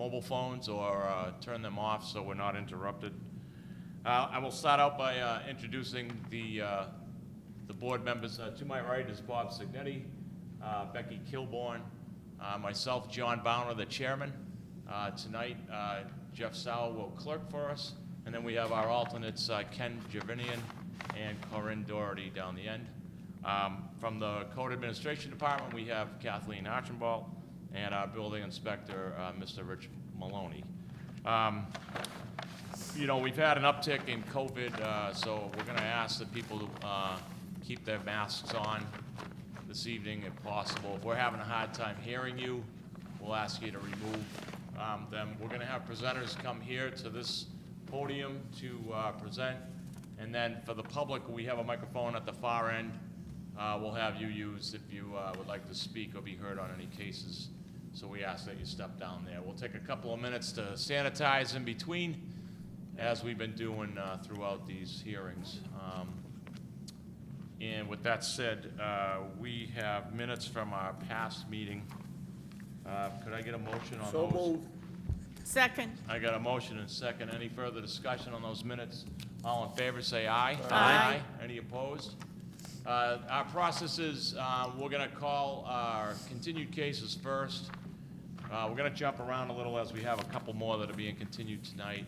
mobile phones or turn them off so we're not interrupted. I will start out by introducing the board members. To my right is Bob Signetti, Becky Kilborn, myself, John Bowner, the chairman. Tonight, Jeff Sauer will clerk for us, and then we have our alternates, Ken Javinian and Corinne Doherty down the end. From the Code Administration Department, we have Kathleen Archambault, and our building inspector, Mr. Rich Maloney. You know, we've had an uptick in COVID, so we're going to ask that people to keep their masks on this evening if possible. If we're having a hard time hearing you, we'll ask you to remove them. We're going to have presenters come here to this podium to present, and then for the public, we have a microphone at the far end. We'll have you use if you would like to speak or be heard on any cases. So we ask that you step down there. We'll take a couple of minutes to sanitize in between, as we've been doing throughout these hearings. And with that said, we have minutes from our past meeting. Could I get a motion on those? So moved. Second. I got a motion and second. Any further discussion on those minutes? All in favor say aye. Aye. Any opposed? Our process is we're going to call our continued cases first. We're going to jump around a little as we have a couple more that are being continued tonight.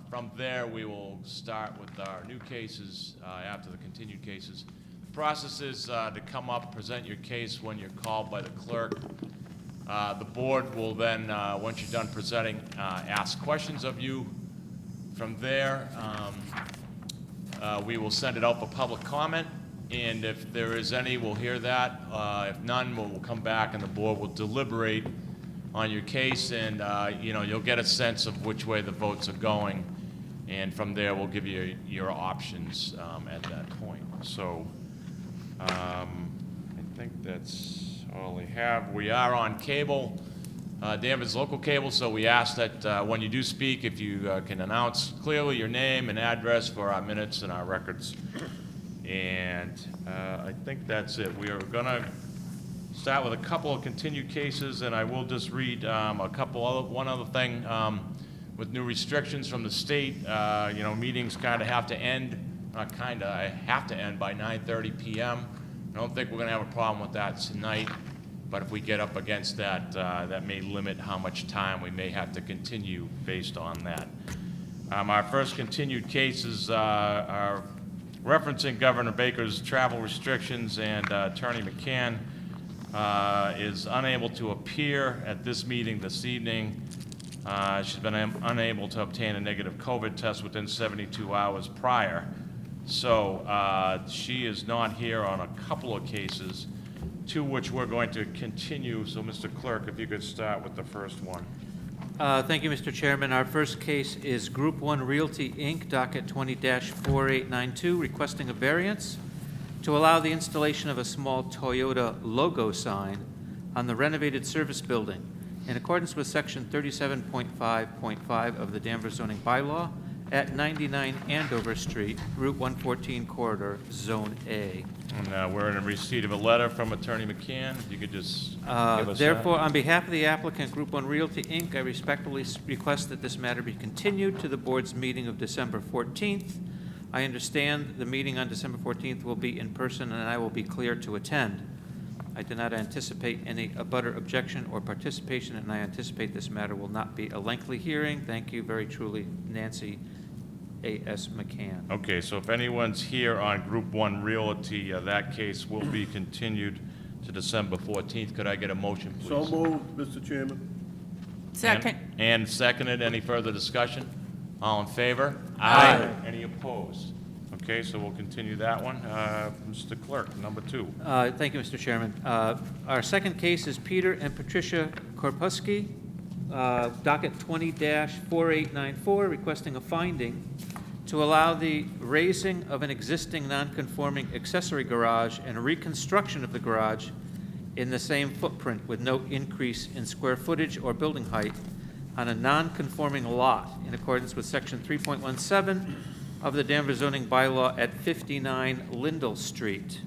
From there, we will start with our new cases after the continued cases. The process is to come up, present your case when you're called by the clerk. The board will then, once you're done presenting, ask questions of you. From there, we will send it out for public comment, and if there is any, we'll hear that. If none, we'll come back and the board will deliberate on your case, and you know, you'll get a sense of which way the votes are going, and from there we'll give you your options at that point. So I think that's all I have. We are on cable, Danvers local cable, so we ask that when you do speak, if you can announce clearly your name and address for our minutes and our records. And I think that's it. We are going to start with a couple of continued cases, and I will just read one other thing. With new restrictions from the state, you know, meetings kind of have to end, have to end by 9:30 p.m. I don't think we're going to have a problem with that tonight, but if we get up against that, that may limit how much time we may have to continue based on that. Our first continued cases are referencing Governor Baker's travel restrictions, and Attorney McCann is unable to appear at this meeting this evening. She's been unable to obtain a negative COVID test within 72 hours prior. So she is not here on a couple of cases, to which we're going to continue. So Mr. Clerk, if you could start with the first one. Thank you, Mr. Chairman. Our first case is Group 1 Realty, Inc., docket 20-4892, requesting a variance to allow the installation of a small Toyota logo sign on the renovated service building in accordance with Section 37.5.5 of the Danvers zoning bylaw at 99 Andover Street, Route 114 corridor, Zone A. And we're in receipt of a letter from Attorney McCann. If you could just give us Therefore, on behalf of the applicant, Group 1 Realty, Inc., I respectfully request that this matter be continued to the board's meeting of December 14th. I understand the meeting on December 14th will be in person, and I will be clear to attend. I do not anticipate any abutter objection or participation, and I anticipate this matter will not be a lengthy hearing. Thank you very truly, Nancy A.S. McCann. Okay, so if anyone's here on Group 1 Realty, that case will be continued to December 14th. Could I get a motion, please? So moved, Mr. Chairman. Second. And seconded. Any further discussion? All in favor? Aye. Any opposed? Okay, so we'll continue that one. Mr. Clerk, number 2. Thank you, Mr. Chairman. Our second case is Peter and Patricia Korpuski, docket 20-4894, requesting a finding to allow the raising of an existing non-conforming accessory garage and a reconstruction of the garage in the same footprint with no increase in square footage or building height on a non-conforming lot in accordance with Section 3.17 of the Danvers zoning bylaw at 59 Lindell Street.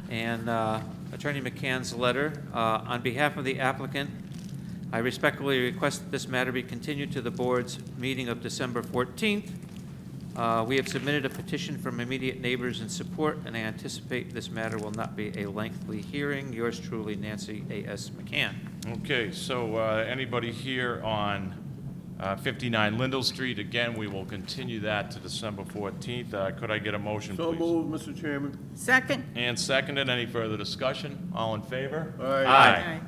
And Attorney McCann's letter, on behalf of the applicant, I respectfully request that this matter be continued to the board's meeting of December 14th. We have submitted a petition from immediate neighbors in support, and I anticipate this matter will not be a lengthy hearing. Yours truly, Nancy A.S. McCann. Okay, so anybody here on 59 Lindell Street? Again, we will continue that to December 14th. Could I get a motion, So please? moved, Mr. Chairman. Second. And seconded. Any further discussion? All in favor? Aye.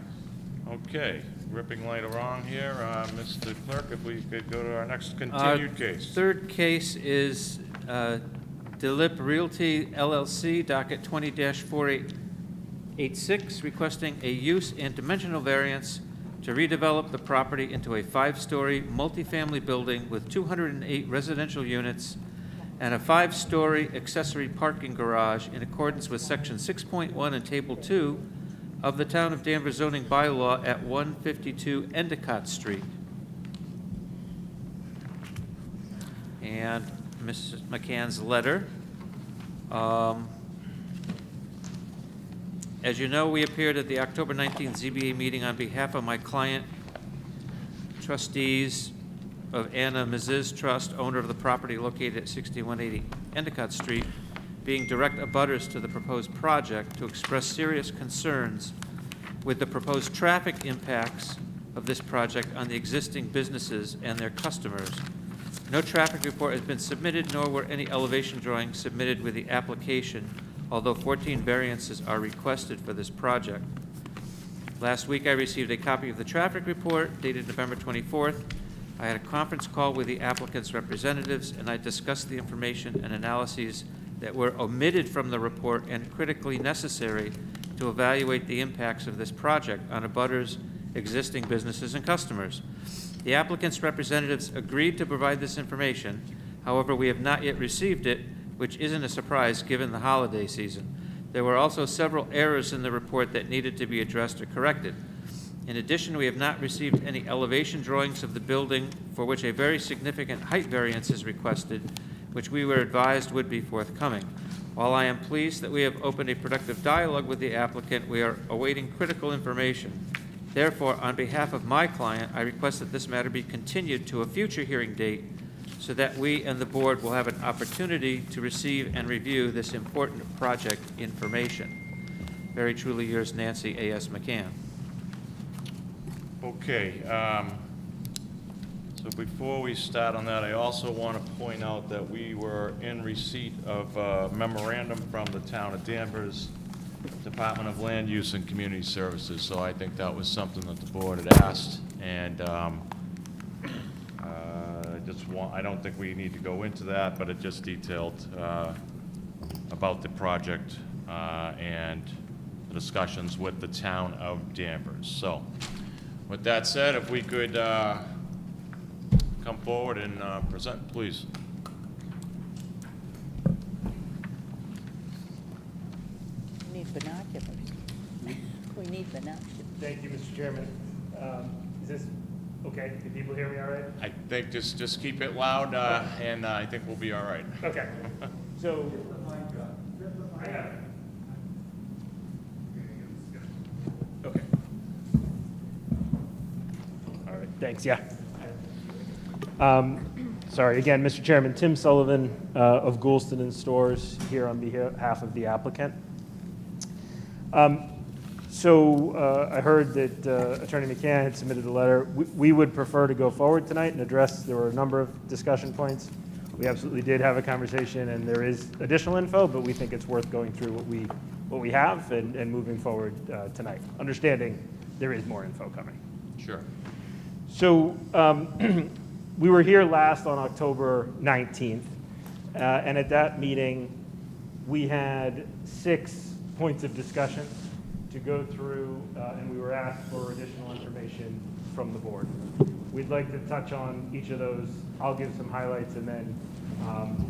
Okay, ripping right along here. Mr. Clerk, if we could go to our next continued case. Third case is DeLip Realty LLC, docket 20-4886, requesting a use and dimensional variance to redevelop the property into a 5-story multifamily building with 208 residential units and a 5-story accessory parking garage in accordance with Section 6.1 and Table 2 of the Town of Danvers zoning bylaw at 152 Endicott Street. And Mrs. McCann's letter. As you know, we appeared at the October 19th ZBA meeting on behalf of my client, trustees of Anna Mrs. Trust, owner of the property located at 6180 Endicott Street, being direct abutters to the proposed project, to express serious concerns with the proposed traffic impacts of this project on the existing businesses and their customers. No traffic report has been submitted, nor were any elevation drawings submitted with the application, although 14 variances are requested for this project. Last week, I received a copy of the traffic report dated November 24th. I had a conference call with the applicant's representatives, and I discussed the information and analyses that were omitted from the report and critically necessary to evaluate the impacts of this project on abutters, existing businesses, and customers. The applicant's representatives agreed to provide this information. However, we have not yet received it, which isn't a surprise given the holiday season. There were also several errors in the report that needed to be addressed or corrected. In addition, we have not received any elevation drawings of the building for which a very significant height variance is requested, which we were advised would be forthcoming. While I am pleased that we have opened a productive dialogue with the applicant, we are awaiting critical information. Therefore, on behalf of my client, I request that this matter be continued to a future hearing date so that we and the board will have an opportunity to receive and review this important project information. Very truly yours, Nancy A.S. McCann. Okay, so before we start on that, I also want to point out that we were in receipt of a memorandum from the Town of Danvers Department of Land Use and Community Services, so I think that was something that the board had asked, and I don't think we need to go into that, but it just detailed about the project and the discussions with the Town of Danvers. So, with that said, if we could come forward and present, please. We need binoculars. We need binoculars. Thank you, Mr. Chairman. Is this okay? Can people hear me all right? I think just keep it loud, and I think we'll be all right. Okay. So. I got it. Okay. All right, thanks, yeah. Sorry, again, Mr. Chairman, Tim Sullivan of Goulston and Stores here on behalf of the applicant. I heard that Attorney McCann had submitted a letter. We would prefer to go forward tonight and address, there were a number of discussion points. We absolutely did have a conversation, and there is additional info, but we think it's worth going through what we have and moving forward tonight, understanding there is more info coming. Sure. So we were here last on October 19th, and at that meeting, we had 6 points of discussion to go through, and we were asked for additional information from the board. We'd like to touch on each of those. I'll give some highlights, and then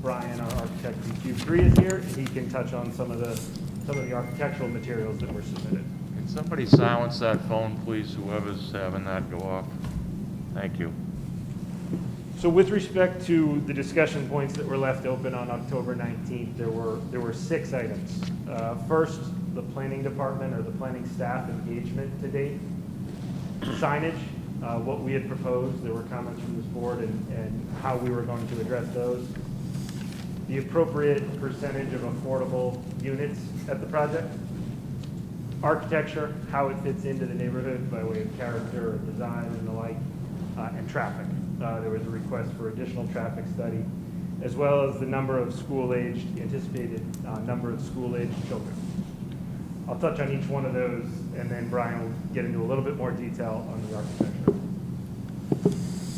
Brian, our architect from Q3, is here. He can touch on some of the architectural materials that were submitted. Can somebody silence that phone, please, whoever's having that go off? Thank you. So with respect to the discussion points that were left open on October 19th, there were 6 items. First, the planning department or the planning staff engagement to date, signage, what we had proposed. There were comments from this board and how we were going to address those. The appropriate percentage of affordable units at the project. Architecture, how it fits into the neighborhood by way of character or design and the like, and traffic. There was a request for additional traffic study, as well as the number of school-aged, anticipated number of school-aged children. I'll touch on each one of those, and then Brian will get into a little bit more detail on the architecture.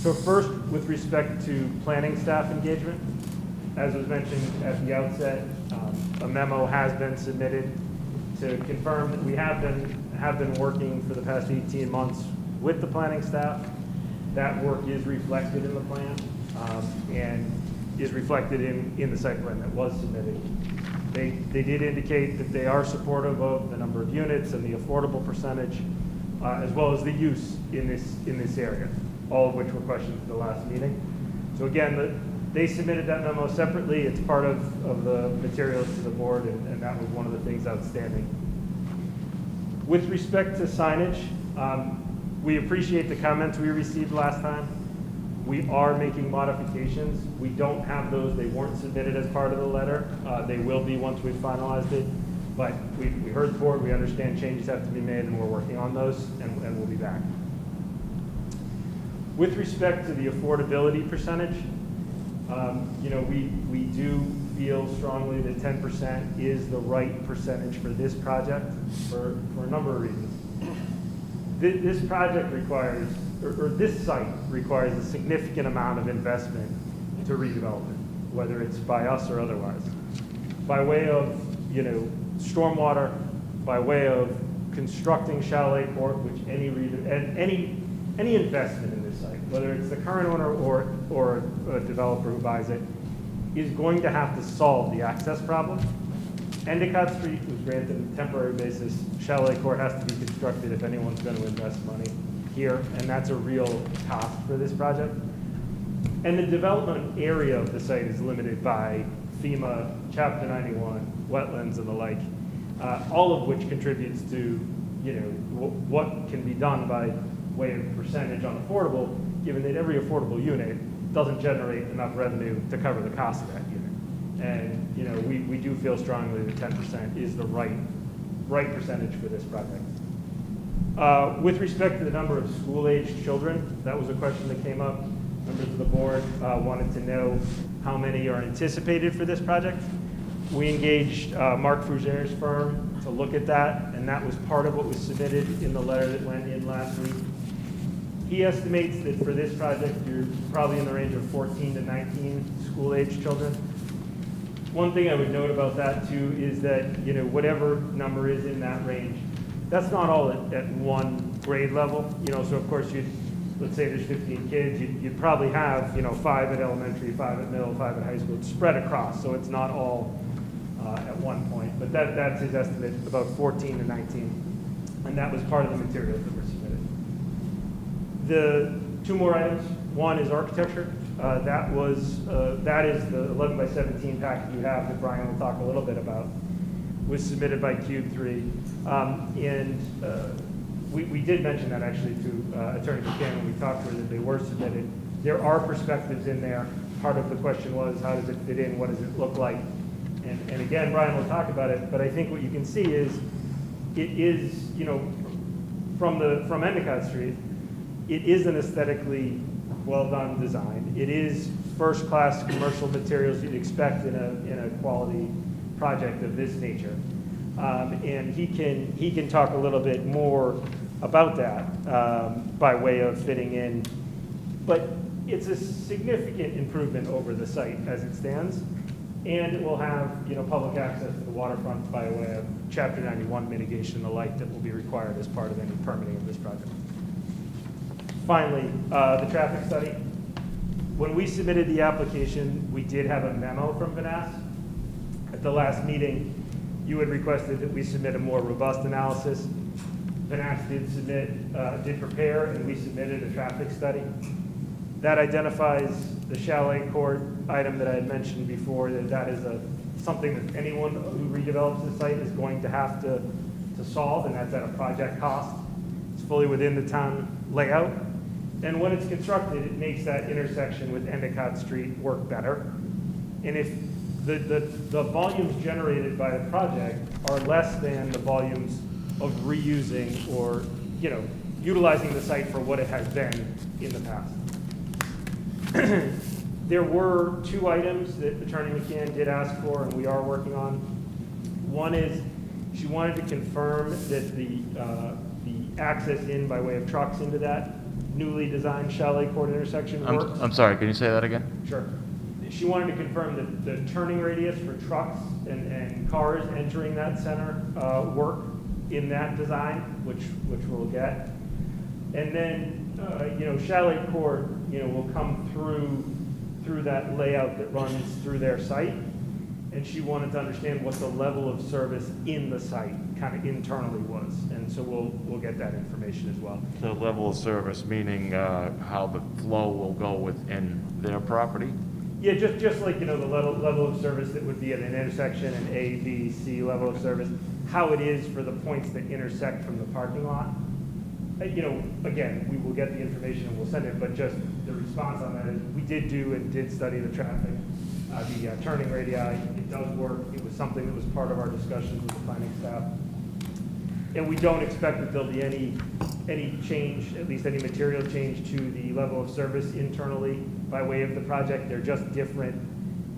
So first, with respect to planning staff engagement, as was mentioned at the outset, a memo has been submitted to confirm that we have been working for the past 18 months with the planning staff. That work is reflected in the plan and is reflected in the site plan that was submitted. They did indicate that they are supportive of the number of units and the affordable percentage, as well as the use in this area, all of which were questioned at the last meeting. So again, they submitted that memo separately. It's part of the materials to the board, and that was one of the things outstanding. With respect to signage, we appreciate the comments we received last time. We are making modifications. We don't have those. They weren't submitted as part of the letter. They will be once we've finalized it. But we heard the board. We understand changes have to be made, and we're working on those, and we'll be back. With respect to the affordability percentage, we do feel strongly that 10% is the right percentage for this project for a number of reasons. This project requires, or this site requires a significant amount of investment to redevelopment, whether it's by us or otherwise. By way of, stormwater, by way of constructing Chalet Court, which any investment in this site, whether it's the current owner or a developer who buys it, is going to have to solve the access problem. Endicott Street was granted on a temporary basis. Chalet Court has to be constructed if anyone's going to invest money here, and that's a real cost for this project. And the development area of the site is limited by FEMA, Chapter 91, wetlands and the like, all of which contributes to, what can be done by way of percentage on affordable, given that every affordable unit doesn't generate enough revenue to cover the cost of that unit. And we do feel strongly that 10% is the right percentage for this project. With respect to the number of school-aged children, that was a question that came up. Members of the board wanted to know how many are anticipated for this project. We engaged Mark Fruger's firm to look at that, and that was part of what was submitted in the letter that went in last week. He estimates that for this project, you're probably in the range of 14 to 19 school-aged children. One thing I would note about that too is that, whatever number is in that range, that's not all at one grade level. So of course let's say there's 15 kids, you'd probably have, 5 at elementary, 5 at middle, 5 at high school. It's spread across, so it's not all at one point. But that's his estimate, about 14 to 19. And that was part of the materials that were submitted. The two more items. One is architecture. That is the 11 by 17 packet you have that Brian will talk a little bit about. Was submitted by Cube 3. We did mention that actually to Attorney Buchanan when we talked to her that they were submitted. There are perspectives in there. Part of the question was, how does it fit in? What does it look like? And again, Brian will talk about it, but I think what you can see is, it is, from Endicott Street, it is an aesthetically well-done design. It is first-class commercial materials you'd expect in a quality project of this nature. And he can talk a little bit more about that by way of fitting in. But it's a significant improvement over the site as it stands. And it will have, public access to the waterfront by way of Chapter 91 mitigation and the like that will be required as part of any permitting of this project. Finally, the traffic study. When we submitted the application, we did have a memo from Vanass. At the last meeting, you had requested that we submit a more robust analysis. Vanass did prepare, and we submitted a traffic study. That identifies the Chalet Court item that I had mentioned before, that is something that anyone who redevelops the site is going to have to solve, and that's at a project cost. It's fully within the town layout. And when it's constructed, it makes that intersection with Endicott Street work better. And if the volumes generated by the project are less than the volumes of reusing or, you know, utilizing the site for what it has been in the past. There were 2 items that Attorney McCann did ask for and we are working on. One is she wanted to confirm that the access in by way of trucks into that newly designed Chalet Court intersection works. I'm sorry, can you say that again? Sure. She wanted to confirm that the turning radius for trucks and cars entering that center work in that design, which we'll get. And then, you know, Chalet Court, you know, will come through that layout that runs through their site. And she wanted to understand what the level of service in the site kind of internally was. And so we'll get that information as well. The level of service, meaning how the flow will go within their property? Yeah, just like, you know, the level of service that would be at an intersection, an A, B, C level of service, how it is for the points that intersect from the parking lot. You know, again, we will get the information and we'll send it, but just the response on that is we did study the traffic, the turning radii. It does work. It was something that was part of our discussions with the planning staff. And we don't expect that there'll be any change, at least any material change to the level of service internally by way of the project. They're just different.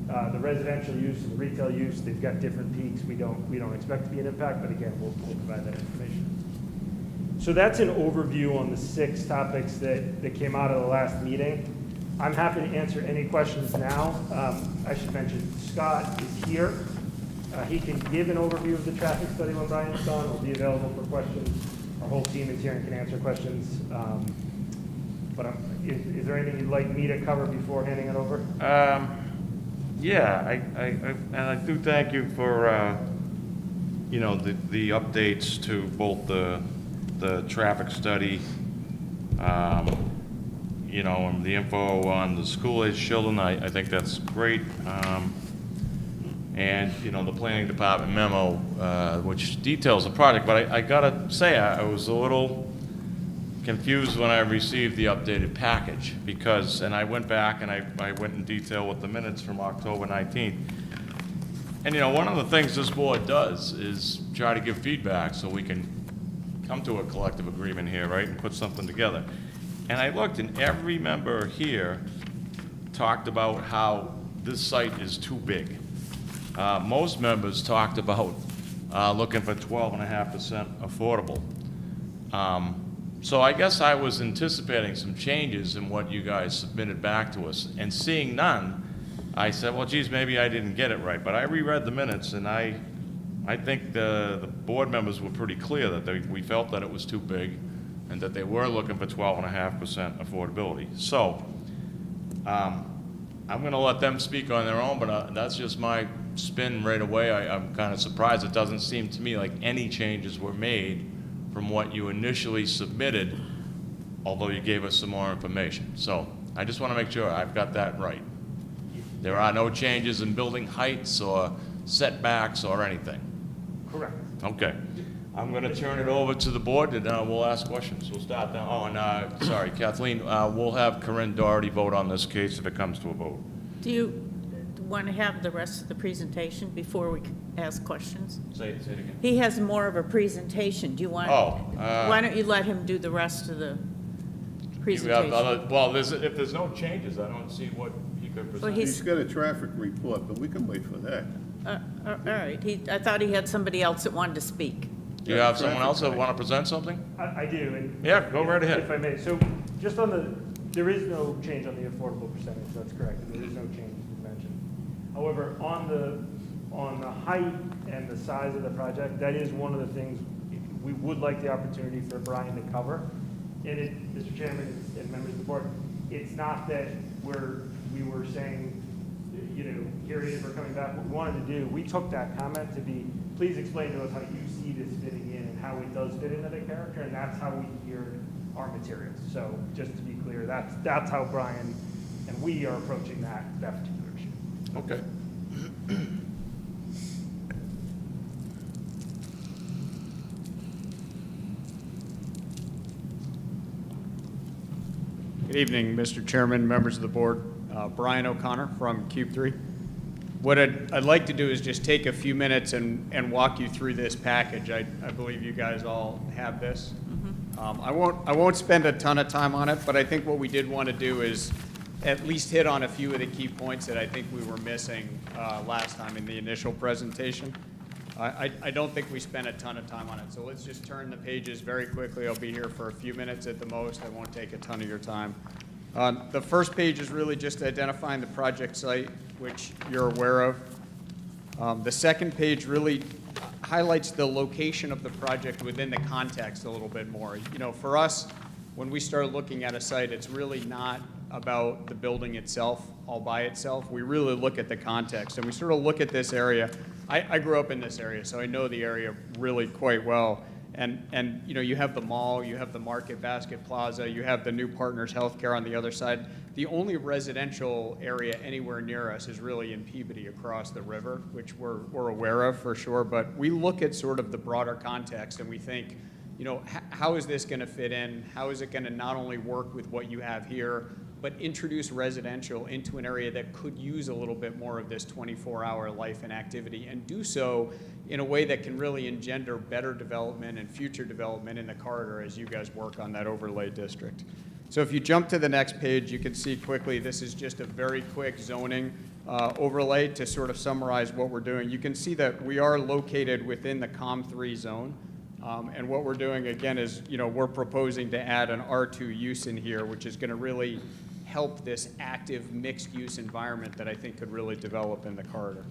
The residential use and the retail use, they've got different peaks. We don't expect to be an impact, but again, we'll provide that information. So that's an overview on the 6 topics that came out of the last meeting. I'm happy to answer any questions now. I should mention Scott is here. He can give an overview of the traffic study when Brian's done. He'll be available for questions. Our whole team is here and can answer questions. But is there anything you'd like me to cover before handing it over? Yeah, and I do thank you for, you know, the updates to both the traffic study, you know, and the info on the school-age children. I think that's great. And, you know, the planning department memo, which details the project. But I gotta say, I was a little confused when I received the updated package because, and I went back and I went in detail with the minutes from October 19th. And, you know, one of the things this board does is try to give feedback so we can come to a collective agreement here, right, and put something together. And I looked, and every member here talked about how this site is too big. Most members talked about looking for 12.5% affordable. So I guess I was anticipating some changes in what you guys submitted back to us, and seeing none, I said, well, geez, maybe I didn't get it right. But I reread the minutes, and I think the board members were pretty clear that we felt that it was too big and that they were looking for 12.5% affordability. So I'm going to let them speak on their own, but that's just my spin right away. I'm kind of surprised. It doesn't seem to me like any changes were made from what you initially submitted, although you gave us some more information. So I just want to make sure I've got that right. There are no changes in building heights or setbacks or anything. Correct. Okay. I'm going to turn it over to the board, and we'll ask questions. We'll start down. Oh, and sorry, Kathleen, we'll have Corinne Doherty vote on this case if it comes to a vote. Do you want to have the rest of the presentation before we ask questions? Say it again. He has more of a presentation. Do you want? Why don't you let him do the rest of the presentation? Well, if there's no changes, I don't see what he could present. Well, He's got a traffic report, but we can wait for that. All right. I thought he had somebody else that wanted to speak. Do you have someone else that want to present something? I do. And Yeah, go right ahead. If I may. So just on there is no change on the affordable percentage. That's correct. And there is no change as you mentioned. However, on the height and the size of the project, that is one of the things we would like the opportunity for Brian to cover. And it, Mr. Chairman and members of the board, it's not that we were saying, you know, here it is, we're coming back. What we wanted to do, we took that comment to be, please explain to us how you see this fitting in and how it does fit into the character, and that's how we geared our materials. So just to be clear, that's how Brian and we are approaching that particular issue. Okay. Evening, Mr. Chairman, members of the board. Brian O'Connor from Cube 3. What I'd like to do is just take a few minutes and walk you through this package. I believe you guys all have this. I won't spend a ton of time on it, but I think what we did want to do is at least hit on a few of the key points that I think we were missing last time in the initial presentation. I don't think we spent a ton of time on it, so let's just turn the pages very quickly. I'll be here for a few minutes at the most. I won't take a ton of your time. The first page is really just identifying the project site, which you're aware of. The second page really highlights the location of the project within the context a little bit more. You know, for us, when we start looking at a site, it's really not about the building itself all by itself. We really look at the context, and we sort of look at this area. I grew up in this area, so I know the area really quite well. And you know, you have the mall, you have the Market Basket Plaza, you have the New Partners Healthcare on the other side. The only residential area anywhere near us is really in Peabody across the river, which we're aware of for sure. But we look at sort of the broader context and we think, you know, how is this going to fit in? How is it going to not only work with what you have here, but introduce residential into an area that could use a little bit more of this 24-hour life and activity, and do so in a way that can really engender better development and future development in the corridor as you guys work on that overlay district. So if you jump to the next page, you can see quickly, this is just a very quick zoning overlay to sort of summarize what we're doing. You can see that we are located within the COM3 zone. And what we're doing, again, is, you know, we're proposing to add an R2 use in here, which is going to really help this active mixed-use environment that I think could really develop in the corridor.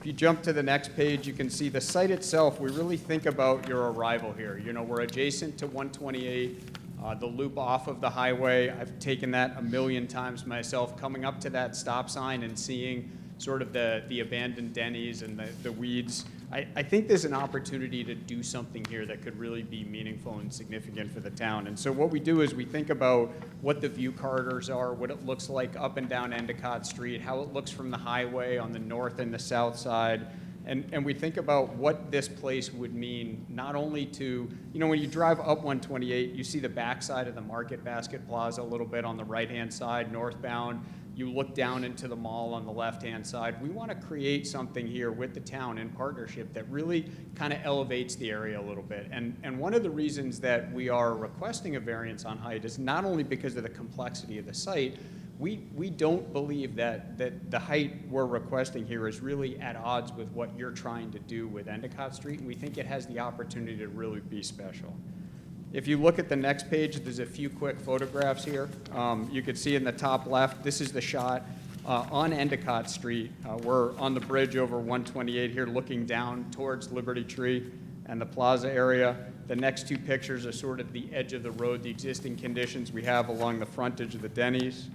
If you jump to the next page, you can see the site itself. We really think about your arrival here. You know, we're adjacent to 128, the loop off of the highway. I've taken that a million times myself, coming up to that stop sign and seeing sort of the abandoned Denny's and the weeds. I think there's an opportunity to do something here that could really be meaningful and significant for the town. And so what we do is we think about what the view corridors are, what it looks like up and down Endicott Street, how it looks from the highway on the north and the south side. And we think about what this place would mean, not only to, you know, when you drive up 128, you see the backside of the Market Basket Plaza a little bit on the right-hand side, northbound. You look down into the mall on the left-hand side. We want to create something here with the town in partnership that really kind of elevates the area a little bit. And one of the reasons that we are requesting a variance on height is not only because of the complexity of the site. We don't believe that the height we're requesting here is really at odds with what you're trying to do with Endicott Street, and we think it has the opportunity to really be special. If you look at the next page, there's a few quick photographs here. You can see in the top left, this is the shot on Endicott Street. We're on the bridge over 128 here looking down towards Liberty Tree and the plaza area. The next two pictures are sort of the edge of the road, the existing conditions we have along the frontage of the Denny's.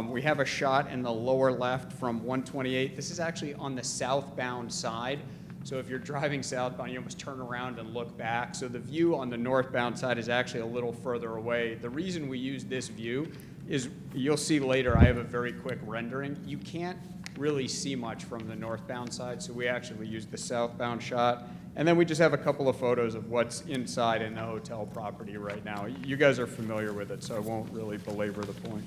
We have a shot in the lower left from 128. This is actually on the southbound side. So if you're driving southbound, you almost turn around and look back. So the view on the northbound side is actually a little further away. The reason we use this view is, you'll see later, I have a very quick rendering. You can't really see much from the northbound side, so we actually use the southbound shot. And then we just have a couple of photos of what's inside in the hotel property right now. You guys are familiar with it, so I won't really belabor the point.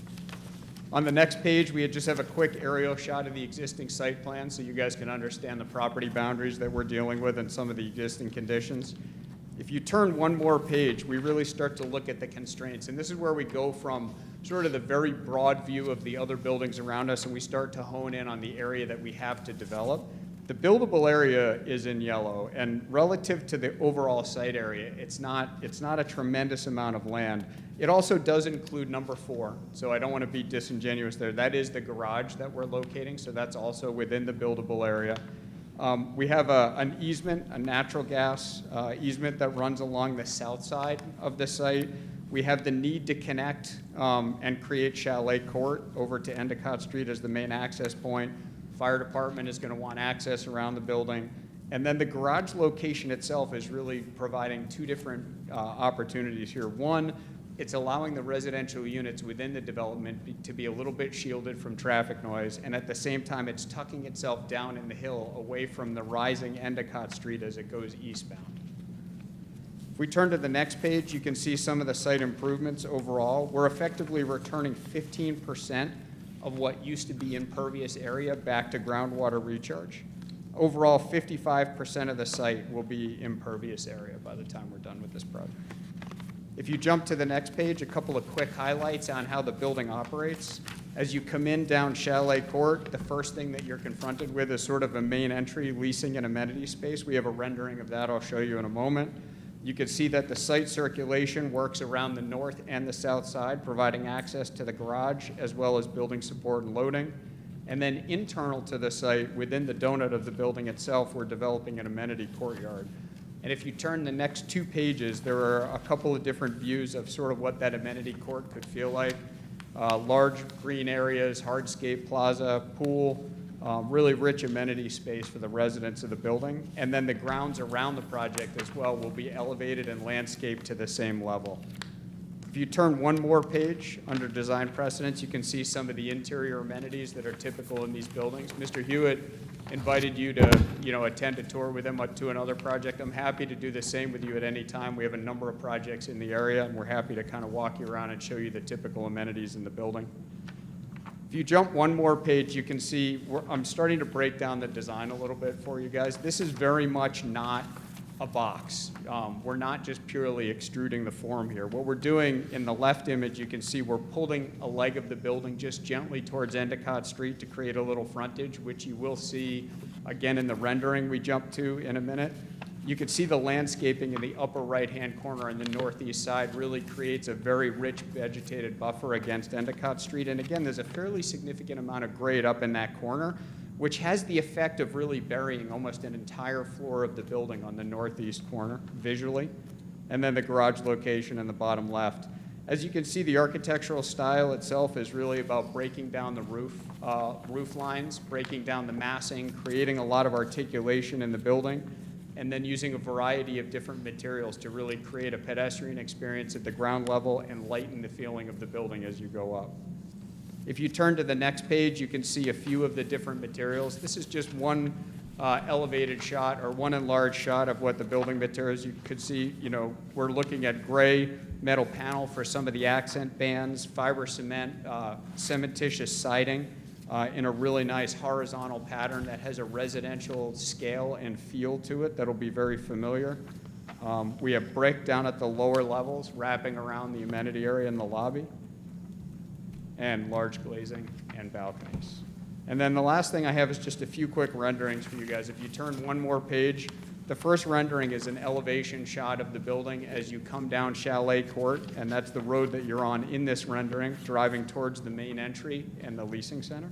On the next page, we just have a quick aerial shot of the existing site plan so you guys can understand the property boundaries that we're dealing with and some of the existing conditions. If you turn one more page, we really start to look at the constraints. And this is where we go from sort of the very broad view of the other buildings around us, and we start to hone in on the area that we have to develop. The buildable area is in yellow, and relative to the overall site area, it's not a tremendous amount of land. It also does include number 4, so I don't want to be disingenuous there. That is the garage that we're locating, so that's also within the buildable area. We have an easement, a natural gas easement that runs along the south side of the site. We have the need to connect and create Chalet Court over to Endicott Street as the main access point. Fire department is going to want access around the building. And then the garage location itself is really providing two different opportunities here. One, it's allowing the residential units within the development to be a little bit shielded from traffic noise, and at the same time, it's tucking itself down in the hill away from the rising Endicott Street as it goes eastbound. If we turn to the next page, you can see some of the site improvements overall. We're effectively returning 15% of what used to be impervious area back to groundwater recharge. Overall, 55% of the site will be impervious area by the time we're done with this project. If you jump to the next page, a couple of quick highlights on how the building operates. As you come in down Chalet Court, the first thing that you're confronted with is sort of a main entry leasing and amenity space. We have a rendering of that I'll show you in a moment. You can see that the site circulation works around the north and the south side, providing access to the garage as well as building support and loading. And then internal to the site, within the donut of the building itself, we're developing an amenity courtyard. And if you turn the next 2 pages, there are a couple of different views of sort of what that amenity court could feel like. Large green areas, hardscape plaza, pool, really rich amenity space for the residents of the building. And then the grounds around the project as well will be elevated and landscaped to the same level. If you turn one more page under design precedents, you can see some of the interior amenities that are typical in these buildings. Mr. Hewitt invited you to, attend a tour with him to another project. I'm happy to do the same with you at any time. We have a number of projects in the area, and we're happy to kind of walk you around and show you the typical amenities in the building. If you jump one more page, you can see I'm starting to break down the design a little bit for you guys. This is very much not a box. We're not just purely extruding the form here. What we're doing in the left image, you can see we're pulling a leg of the building just gently towards Endicott Street to create a little frontage, which you will see again in the rendering we jump to in a minute. You can see the landscaping in the upper right-hand corner on the northeast side really creates a very rich vegetated buffer against Endicott Street. And again, there's a fairly significant amount of grade up in that corner, which has the effect of really burying almost an entire floor of the building on the northeast corner visually. And then the garage location in the bottom left. As you can see, the architectural style itself is really about breaking down the roof lines, breaking down the massing, creating a lot of articulation in the building, and then using a variety of different materials to really create a pedestrian experience at the ground level and lighten the feeling of the building as you go up. If you turn to the next page, you can see a few of the different materials. This is just one elevated shot or one enlarged shot of what the building materials. You could see, we're looking at gray metal panel for some of the accent bands, fiber cement, cementitious siding in a really nice horizontal pattern that has a residential scale and feel to it that'll be very familiar. We have brick down at the lower levels wrapping around the amenity area in the lobby, and large glazing and balconies. And then the last thing I have is just a few quick renderings for you guys. If you turn one more page, the first rendering is an elevation shot of the building as you come down Chalet Court, and that's the road that you're on in this rendering, driving towards the main entry and the leasing center.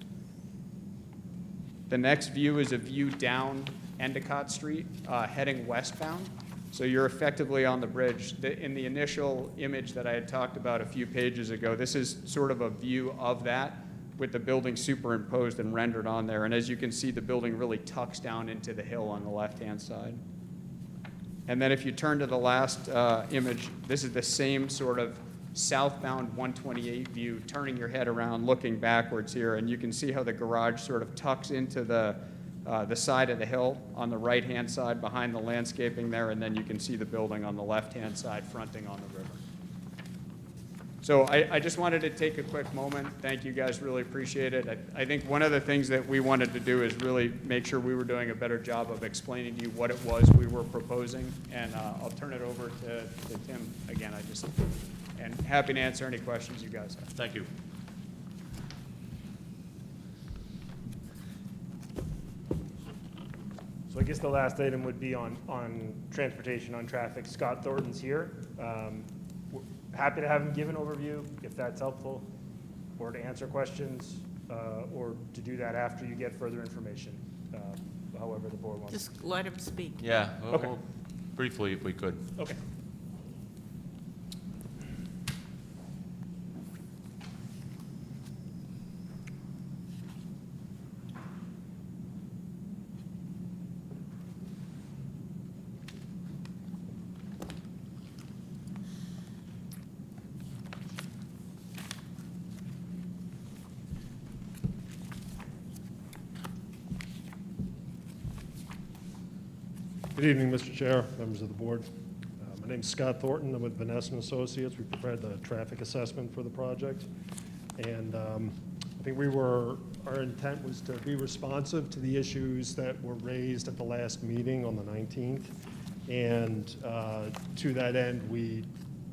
The next view is a view down Endicott Street, heading westbound. So you're effectively on the bridge. In the initial image that I had talked about a few pages ago, this is sort of a view of that with the building superimposed and rendered on there. And as you can see, the building really tucks down into the hill on the left-hand side. And then if you turn to the last image, this is the same sort of southbound 128 view, turning your head around, looking backwards here. And you can see how the garage sort of tucks into the side of the hill on the right-hand side behind the landscaping there, and then you can see the building on the left-hand side fronting on the river. So I just wanted to take a quick moment. Thank you guys, really appreciate it. I think one of the things that we wanted to do is really make sure we were doing a better job of explaining to you what it was we were proposing, and I'll turn it over to Tim again. And happy to answer any questions you guys have. Thank you. So I guess the last item would be on transportation, on traffic. Scott Thornton's here. We're happy to have him give an overview, if that's helpful, or to answer questions, or to do that after you get further information, however the board wants. Just let him speak. Yeah, Okay. briefly if we could. Okay. Good evening, Mr. Chair, members of the board. My My name's Scott Thornton. I'm with Vanessa and Associates. We prepared the traffic assessment for the project. And I think our intent was to be responsive to the issues that were raised at the last meeting on the 19th. And to that end, we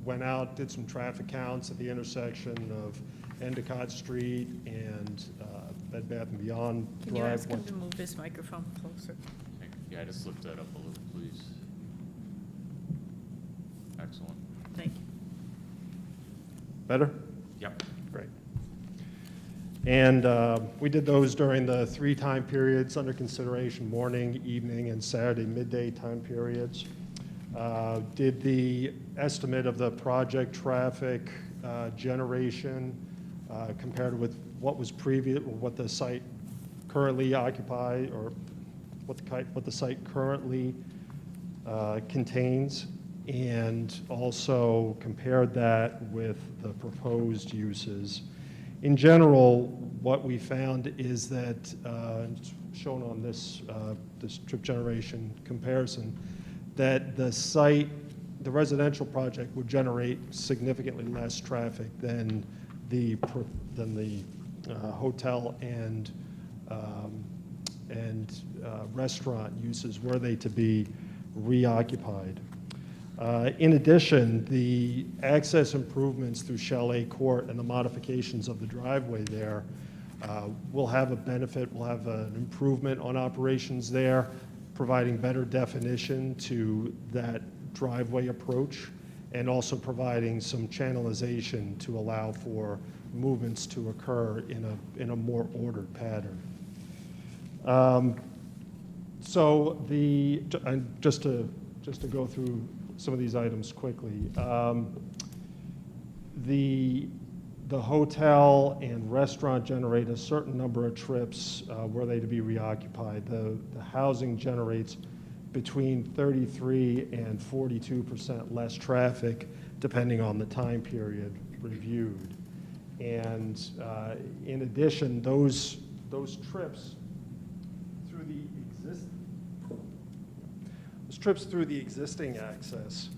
went out, did some traffic counts at the intersection of Endicott Street and Bed Bath & Beyond Drive. Can you ask him to move his microphone closer? Yeah, just lift that up a little, please. Excellent. Thank you. Better? Yep. Great. And we did those during the 3 time periods under consideration, morning, evening, and Saturday midday time periods. Did the estimate of the project traffic generation compared with what was previous, or what the site currently occupied, or what the site currently contains, and also compared that with the proposed uses. In general, what we found is that, it's shown on this, this trip generation comparison, that the site, the residential project would generate significantly less traffic than the hotel and restaurant uses were they to be reoccupied. In addition, the access improvements through Chalet Court and the modifications of the driveway there will have a benefit, will have an improvement on operations there, providing better definition to that driveway approach, and also providing some channelization to allow for movements to occur in a more ordered pattern. So just to go through some of these items quickly. The hotel and restaurant generate a certain number of trips were they to be reoccupied. The housing generates between 33 and 42% less traffic, depending on the time period reviewed. And in addition, those trips through the existing access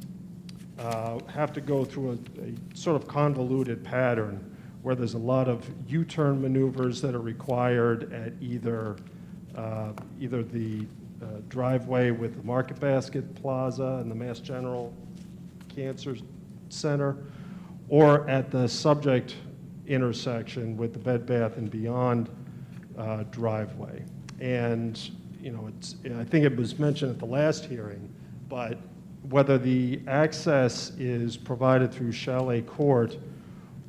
have to go through a sort of convoluted pattern where there's a lot of U-turn maneuvers that are required at either the driveway with the Market Basket Plaza and the Mass General Cancer Center, or at the subject intersection with the Bed Bath & Beyond driveway. And I think it was mentioned at the last hearing, but whether the access is provided through Chalet Court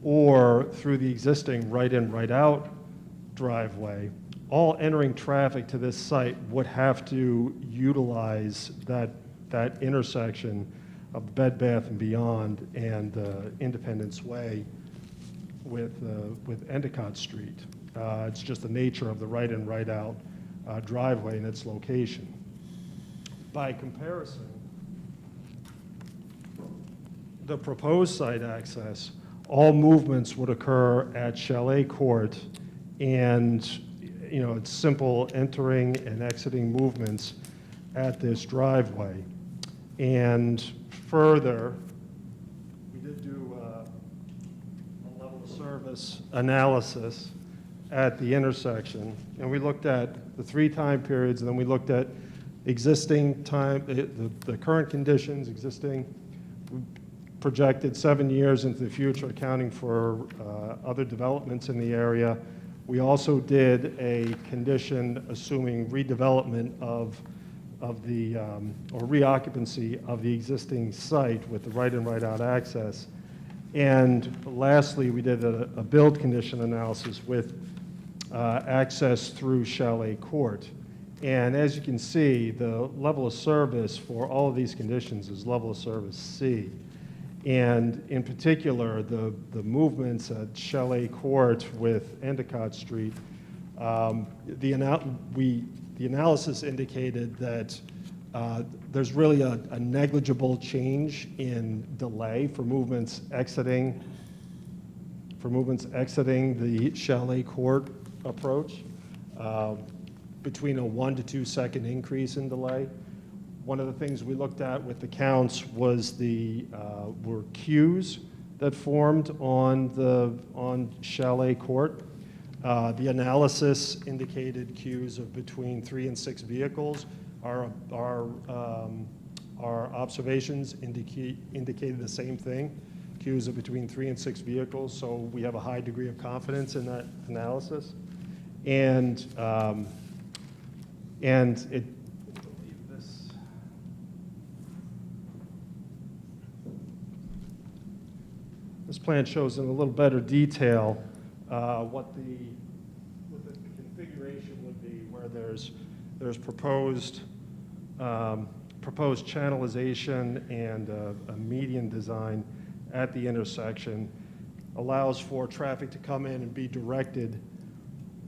or through the existing right-in, right-out driveway, all entering traffic to this site would have to utilize that intersection of Bed Bath & Beyond and Independence Way with Endicott Street. It's just the nature of the right-in, right-out driveway and its location. By comparison, the proposed site access, all movements would occur at Chalet Court, and it's simple entering and exiting movements at this driveway. And further, we did do a level of service analysis at the intersection, and we looked at the 3 time periods, and then we looked at existing time, the current conditions, existing, projected 7 years into the future, accounting for other developments in the area. We also did a condition assuming redevelopment of the, or reoccupancy of the existing site with the right-in, right-out access. And lastly, we did a build condition analysis with access through Chalet Court. And as you can see, the level of service for all of these conditions is level of service C. And in particular, the movements at Chalet Court with Endicott Street, the analysis indicated that there's really a negligible change in delay for movements exiting the Chalet Court approach, between a 1 to 2 second increase in delay. One of the things we looked at with the counts was were queues that formed on Chalet Court. The analysis indicated queues of between 3 and 6 vehicles. Our observations indicated the same thing, queues of between 3 and 6 vehicles, so we have a high degree of confidence in that analysis. And this plan shows in a little better detail what the configuration would be, where there's proposed channelization and a median design at the intersection, allows for traffic to come in and be directed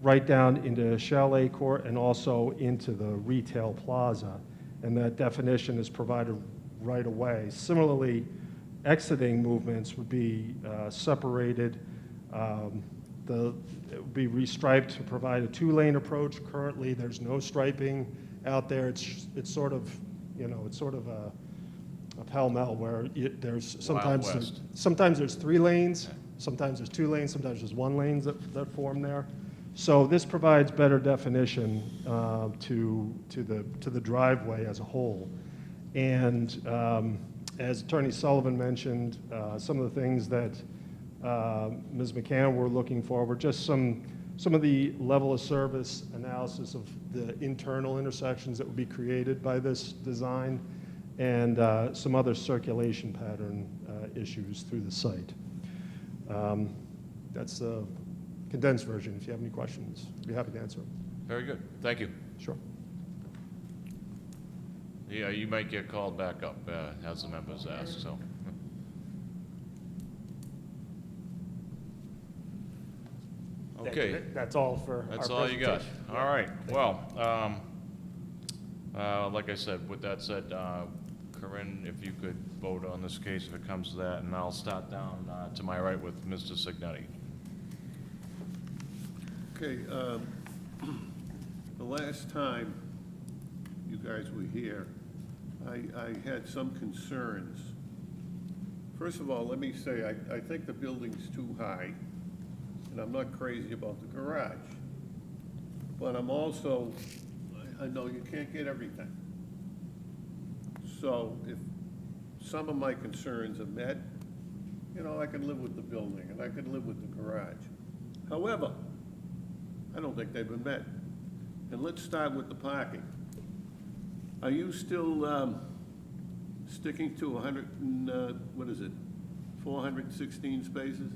right down into Chalet Court and also into the retail plaza, and that definition is provided right away. Similarly, exiting movements would be separated. It would be restriped to provide a 2-lane approach. Currently, there's no striping out there. It's sort of, it's sort of a pell-mell where there's sometimes there's 3 lanes, sometimes there's 2 lanes, sometimes there's 1 lane that form there. So this provides better definition to the driveway as a whole. And as Attorney Sullivan mentioned, some of the things that Ms. McCann were looking for were just some of the level of service analysis of the internal intersections that would be created by this design, and some other circulation pattern issues through the site. That's the condensed version. If you have any questions, I'd be happy to answer them. Very good. Thank you. Sure. Yeah, you might get called back up, as the members ask, so. Okay. That's all for our That's all you got. presentation. All right. Well, like I said, with that said, Corinne, if you could vote on this case if it comes to that, and I'll start down to my right with Mr. Signetti. Okay, the last time you guys were here, I had some concerns. First of all, let me say, I think the building's too high, and I'm not crazy about the garage. But I'm also, I know you can't get everything. So if some of my concerns are met, I can live with the building, and I can live with the garage. However, I don't think they've been met. And let's start with the parking. Are you still sticking to 416 spaces?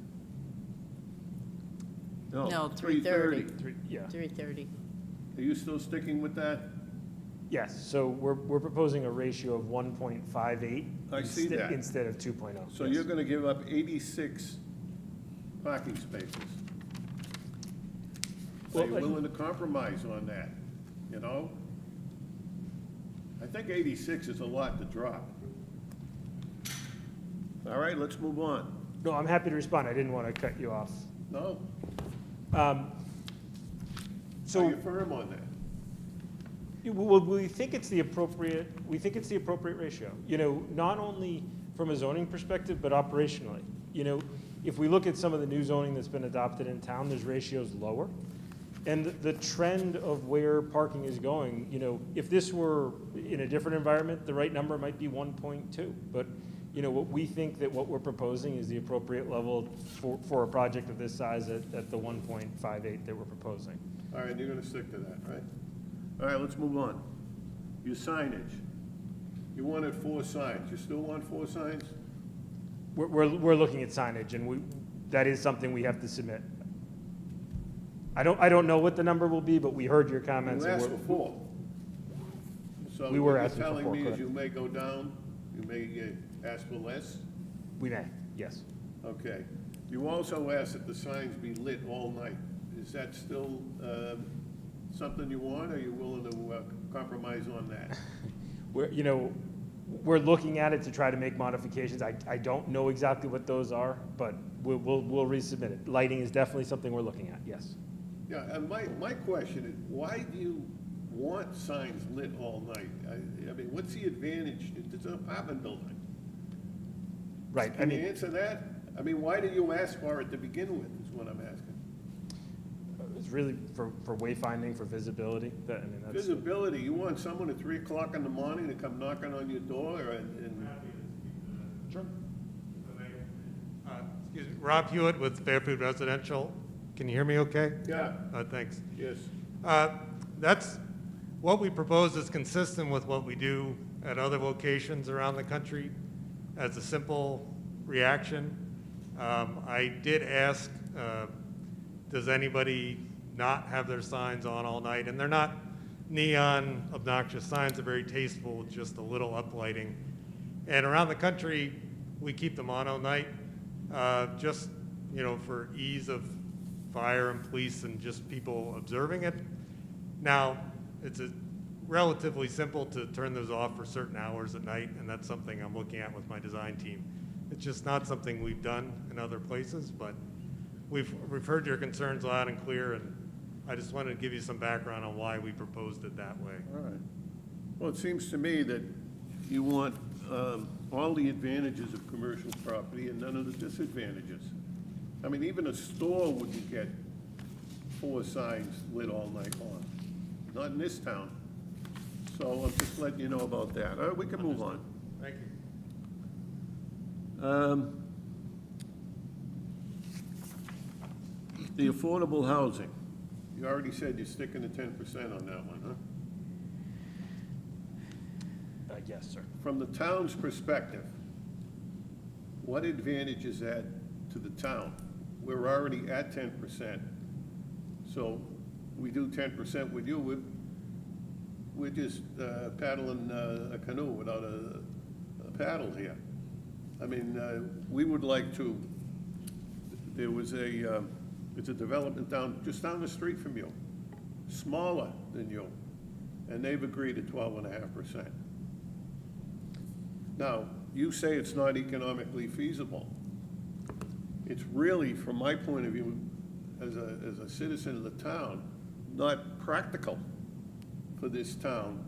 No, 330. Yeah. 330. Are you still sticking with that? Yes, so we're proposing a ratio of 1.58. I see that. Instead of 2.0. So yes. you're gonna give up 86 parking spaces? Are you willing to compromise on that, I think 86 is a lot to drop. All right, let's move on. No, I'm happy to respond. I didn't want to cut you off. No? So Are you firm on that? well, we think it's the appropriate ratio, not only from a zoning perspective, but operationally. If we look at some of the new zoning that's been adopted in town, there's ratios lower. And the trend of where parking is going, if this were in a different environment, the right number might be 1.2. But, what we think that what we're proposing is the appropriate level for a project of this size at the 1.58 that we're proposing. All right, you're gonna stick to that, right? All right, let's move on. Your signage. You wanted 4 signs. You still want 4 signs? We're looking at signage, and that is something we have to submit. I don't know what the number will be, but we heard your comments. You and asked for 4. So We were what asking you're for telling 4, me is correct. you may go down, you may ask for less? We may, yes. Okay. You also asked that the signs be lit all night. Is that still something you want, or are you willing to compromise on that? We're looking at it to try to make modifications. I don't know exactly what those are, but we'll resubmit it. Lighting is definitely something we're looking at, yes. Yeah, and my question is, why want signs lit all night? I mean, what's the advantage? It's an apartment building. Right, I Can you mean, answer that? I mean, why did you ask for it to begin with, is what I'm asking. it's really for wayfinding, for visibility, that, I mean, that's. Visibility, you want someone at 3 o'clock in the morning to come knocking on your door and Sure. Excuse me, Rob Hewitt with Fairfield Residential. Can you hear me okay? yeah, Thanks. yes. That's, what we propose is consistent with what we do at other locations around the country as a simple reaction. I did ask, does anybody not have their signs on all night? And they're not neon obnoxious signs, they're very tasteful, with just a little uplighting. And around the country, we keep them on all night, just, you know, for ease of fire and police and just people observing it. Now, it's relatively simple to turn those off for certain hours at night, and that's something I'm looking at with my design team. It's just not something we've done in other places, but we've heard your concerns loud and clear, and I just wanted to give you some background on why we proposed it that way. All right. Well, it seems to me that you want all the advantages of commercial property and none of the disadvantages. I mean, even a store wouldn't get 4 signs lit all night long. Not in this town. So I'm just letting you know about that. All right, we can move on. Thank you. The affordable housing. You already said you're sticking to 10% on that one, huh? Yes, sir. From the town's perspective, what advantage is that to the town? We're already at 10%, so we do 10% with you, we're just paddling a canoe without a paddle here. I mean, we would like to, there was it's a development just down the street from you, smaller than you, and they've agreed at 12.5%. Now, you say it's not economically feasible. It's really, from my point of view, as a citizen of the town, not practical for this town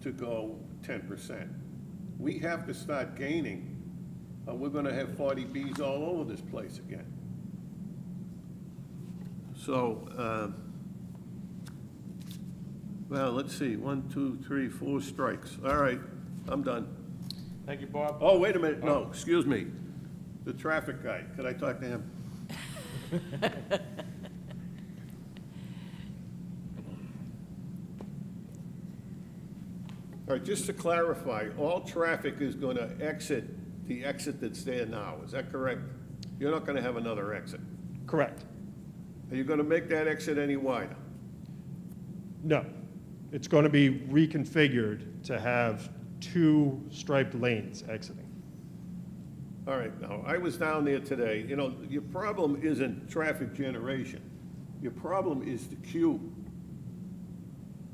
to go 10%. We have to start gaining, or we're gonna have 40Bs all over this place again. So, well, let's see, 1, 2, 3, 4 strikes. All right, I'm done. Thank you, Bob. Oh, wait a minute, no, excuse me. The traffic guy, could I talk to him? All right, just to clarify, all traffic is gonna exit the exit that's there now, is that correct? You're not gonna have another exit. Correct. Are you gonna make that exit any wider? No. It's going to be reconfigured to have 2 striped lanes exiting. All right, now, I was down there today, you know, your problem isn't traffic generation. Your problem is the queue.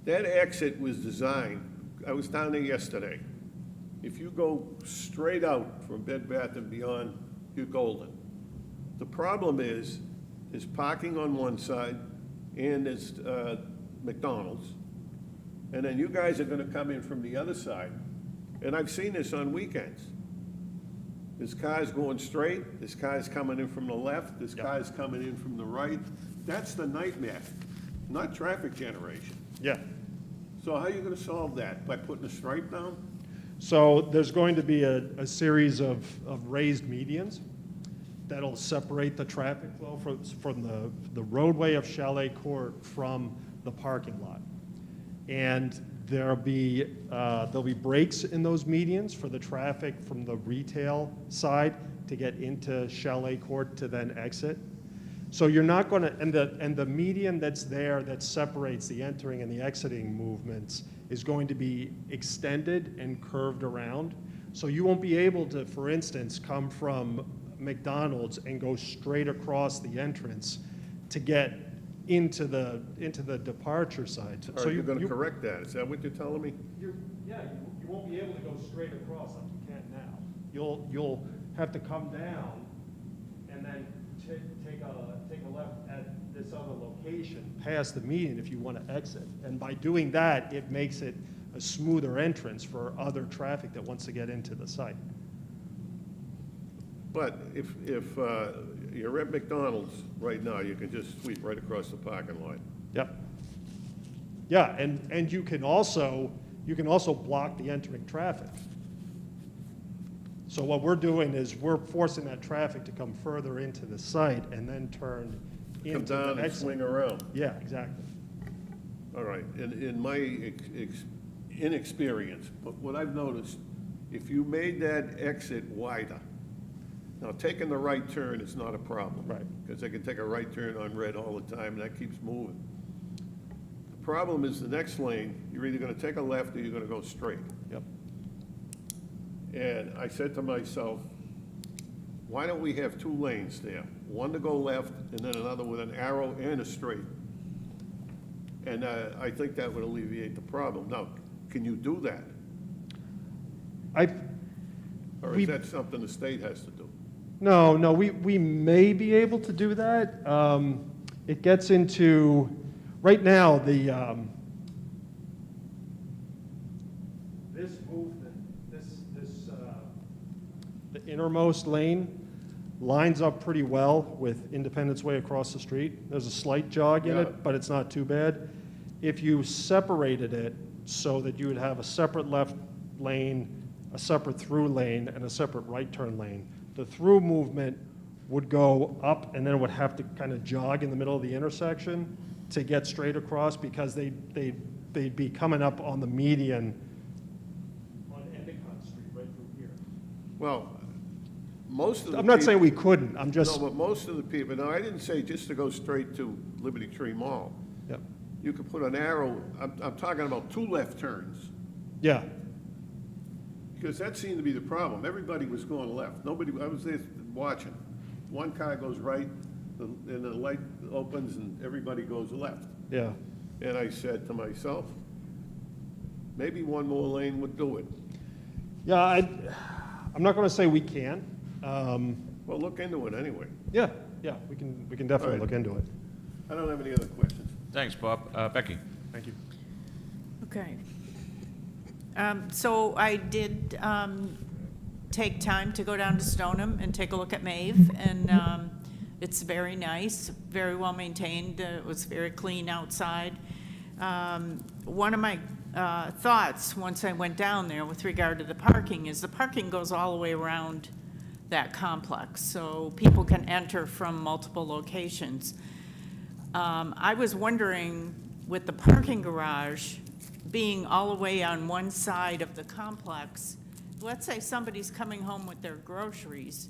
That exit was designed, I was down there yesterday. If you go straight out from Bed Bath & Beyond, you're golden. The problem is, there's parking on one side, and there's McDonald's. And then you guys are gonna come in from the other side. And I've seen this on weekends. There's cars going straight, there's cars coming in from the left, there's cars coming in from the right. That's the nightmare, not traffic generation. Yeah. So how are you gonna solve that? By putting a stripe down? So there's going to be a series of raised medians that'll separate the traffic flow from the roadway of Chalet Court from the parking lot. And there'll be breaks in those medians for the traffic from the retail side to get into Chalet Court to then exit. So you're not going to, and the median that's there that separates the entering and the exiting movements is going to be extended and curved around. So you won't be able to, for instance, come from McDonald's and go straight across the entrance to get into the departure side. Or are you gonna correct that? Is that what you're telling me? You won't be able to go straight across like you can now. You'll have to come down and then take a left at this other location. location past the median if you want to exit. And by doing that, it makes it a smoother entrance for other traffic that wants to get into the site. But if you're at McDonald's right now, you can just sweep right across the parking lot. Yep. Yeah, and you can also block the entering traffic. So what we're doing is we're forcing that traffic to come further into the site and then turn Come into down the and exit. swing around. Yeah, exactly. All right, in my inexperience, but what I've noticed, if you made that exit wider, now taking the right turn is not a problem. Right. Because they can take a right turn on red all the time, and that keeps moving. The problem is the next lane, you're either gonna take a left or you're gonna go straight. Yep. And I said to myself, why don't we have 2 lanes there? One to go left and then another with an arrow and a straight. And I think that would alleviate the problem. Now, can you do that? Or We- is that something the state has to do? No, we may be able to do that. It gets into, right now, this movement, the innermost lane lines up pretty well with Independence Way across the street. There's a slight jog in Yeah. it, but it's not too bad. If you separated it so that you would have a separate left lane, a separate through lane, and a separate right turn lane, the through movement would go up and then would have to kind of jog in the middle of the intersection to get straight across because they'd be coming up on the median on Endicott Street right through here. Well, most of the I'm not saying people- we couldn't, I'm just, No, but most of the people, no, I didn't say just to go straight to Liberty Tree Mall. yeah, You could put an arrow, I'm talking about 2 left turns. yeah, Because that seemed to be the problem. Everybody was going left. Nobody, I was there watching. One car goes right, and the light opens, and everybody goes left. yeah. And I said to myself, maybe 1 more lane would do it. Yeah, I'm not gonna say we can. Well, look into it anyway. Yeah, we can definitely All right. look into it. I don't have any other questions. Thanks, Bob. Becky? Thank you. Okay. So I did take time to go down to Stoneham and take a look at Maeve, and it's very nice, very well maintained. It was very clean outside. One of my thoughts, once I went down there with regard to the parking, is the parking goes all the way around that complex, so people can enter from multiple locations. I was wondering, with the parking garage being all the way on one side of the complex, let's say somebody's coming home with their groceries,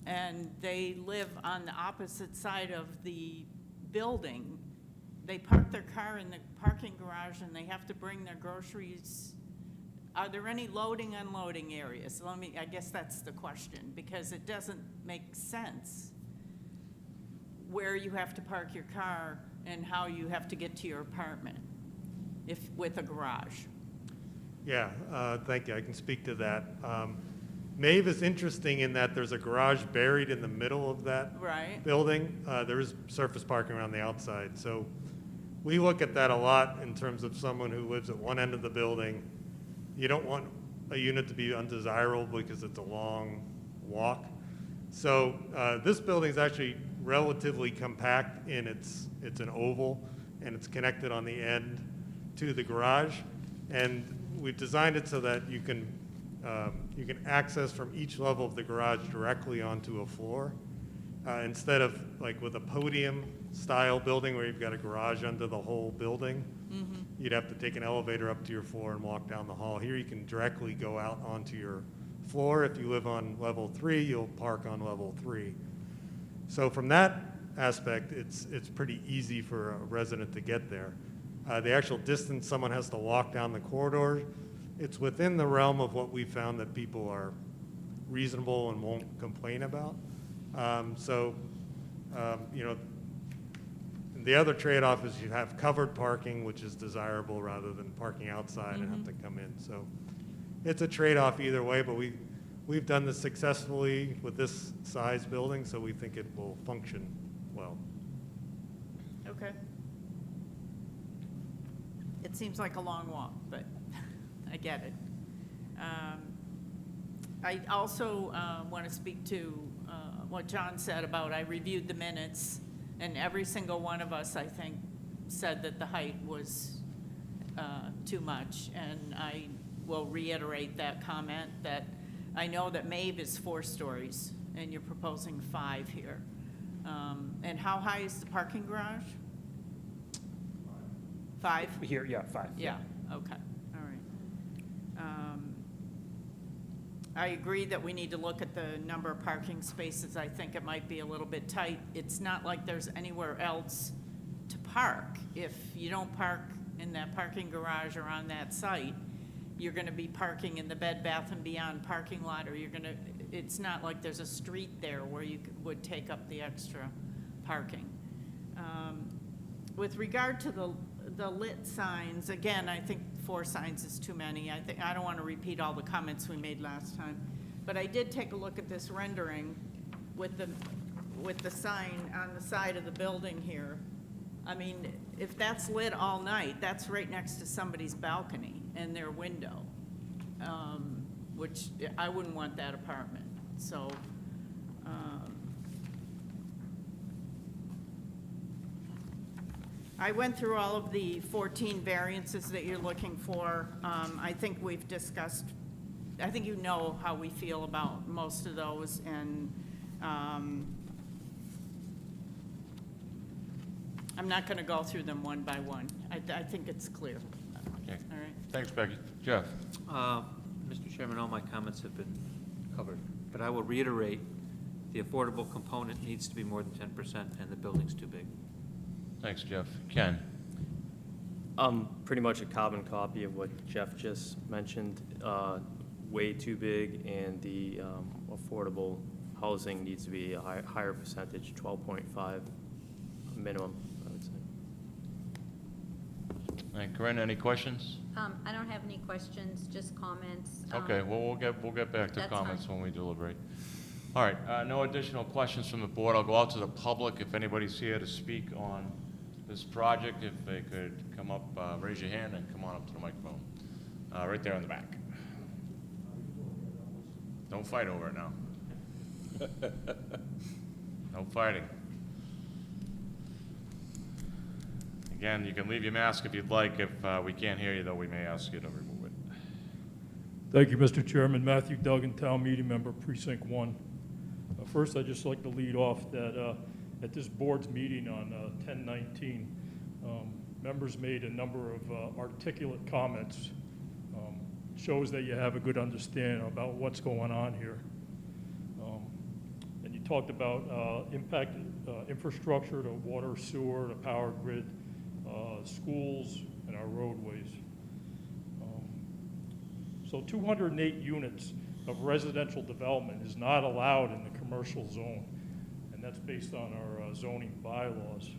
and they live on the opposite side of the building. They park their car in the parking garage, and they have to bring their groceries. Are there any loading, unloading areas? I guess that's the question, because it doesn't make sense where you have to park your car and how you have to get to your apartment with a garage. Yeah, thank you. I can speak to that. Maeve is interesting in that there's a garage buried in the middle of that Right. building. There is surface parking around the outside. So we look at that a lot in terms of someone who lives at one end of the building. You don't want a unit to be undesirable because it's a long walk. So this building is actually relatively compact in it's an oval, and it's connected on the end to the garage. And we've designed it so that you can access from each level of the garage directly onto a floor, instead of like with a podium style building where you've got a garage under the whole building. You'd have to take an elevator up to your floor and walk down the hall. Here you can directly go out onto your floor. If you live on level 3, you'll park on level 3. So from that aspect, it's pretty easy for a resident to get there. The actual distance someone has to walk down the corridor, it's within the realm of what we found that people are reasonable and won't complain about. You know, the other trade-off is you have covered parking, which is desirable rather than parking outside and have to come in. So it's a trade-off either way, but we've done this successfully with this size building, so we think it will function well. Okay. It seems like a long walk, but I get it. I also want to speak to what John said about, I reviewed the minutes, and every single one of us, I think, said that the height was too much. And I will reiterate that comment, that I know that Maeve is 4 stories, and you're proposing 5 here. And how high is the parking garage? 5? Here, yeah, 5. Yeah, okay, all right. I agree that we need to look at the number of parking spaces. I think it might be a little bit tight. It's not like there's anywhere else to park. If you don't park in that parking garage or on that site, you're gonna be parking in the Bed Bath & Beyond parking lot, or you're gonna, it's not like there's a street there where you would take up the extra parking. With regard to the lit signs, again, I think 4 signs is too many. I don't want to repeat all the comments we made last time, but I did take a look at this rendering with the sign on the side of the building here. I mean, if that's lit all night, that's right next to somebody's balcony and their window, which I wouldn't want that apartment. So, I went through all of the 14 variances that you're looking for. I think we've discussed, I think you know how we feel about most of those, and I'm not going to go through them one by one. I think it's clear. Okay. All right. Thanks, Becky. Jeff? Mr. Chairman, all my comments have been covered, but I will reiterate, the affordable component needs to be more than 10%, and the building's too big. Thanks, Jeff. Ken? Pretty much a carbon copy of what Jeff just mentioned. Way too big, and the affordable housing needs to be a higher percentage, 12.5 minimum, I would say. And Corinne, any questions? I don't have any questions, just comments. Okay, well, we'll get back to That's comments fine. when we deliberate. All right, no additional questions from the board. I'll go out to the public. If anybody's here to speak on this project, if they could come up, raise your hand and come on up to the microphone. Right there in the back. Don't fight over it now. No fighting. Again, you can leave your mask if you'd like. If we can't hear you, though, we may ask you to remove it. Thank you, Mr. Chairman. Matthew Duggan, Town Meeting Member, Precinct 1. First, I'd just like to lead off that at this board's meeting on 10/19, members made a number of articulate comments. Shows that you have a good understanding about what's going on here. And you talked about impact infrastructure, the water, sewer, the power grid, schools, and our roadways. So 208 units of residential development is not allowed in the commercial zone, and that's based on our zoning bylaws.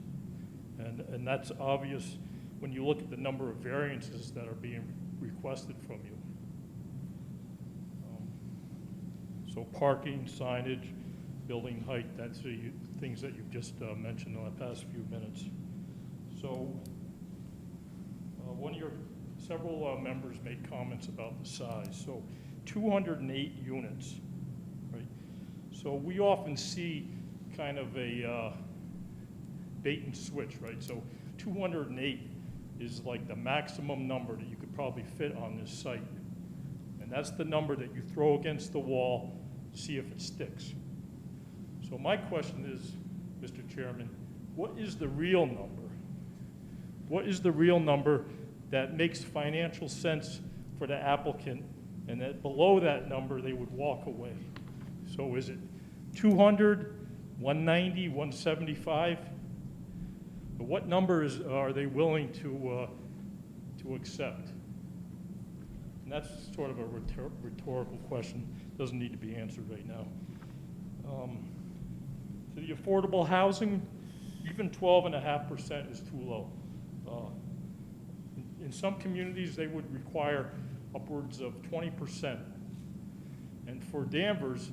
And that's obvious when you look at the number of variances that are being requested from you. So parking, signage, building height, that's the things that you've just mentioned in the past few minutes. So several members made comments about the size. So 208 units, right? So we often see kind of a bait and switch, right? So 208 is like the maximum number that you could probably fit on this site. And that's the number that you throw against the wall, see if it sticks. So my question is, Mr. Chairman, what is the real number? What is the real number that makes financial sense for the applicant, and that below that number they would walk away? So is it 200, 190, 175? But what numbers are they willing to accept? And that's sort of a rhetorical question. Doesn't need to be answered right now. So the affordable housing, even 12.5% is too low. In some communities, they would require upwards of 20%. And for Danvers,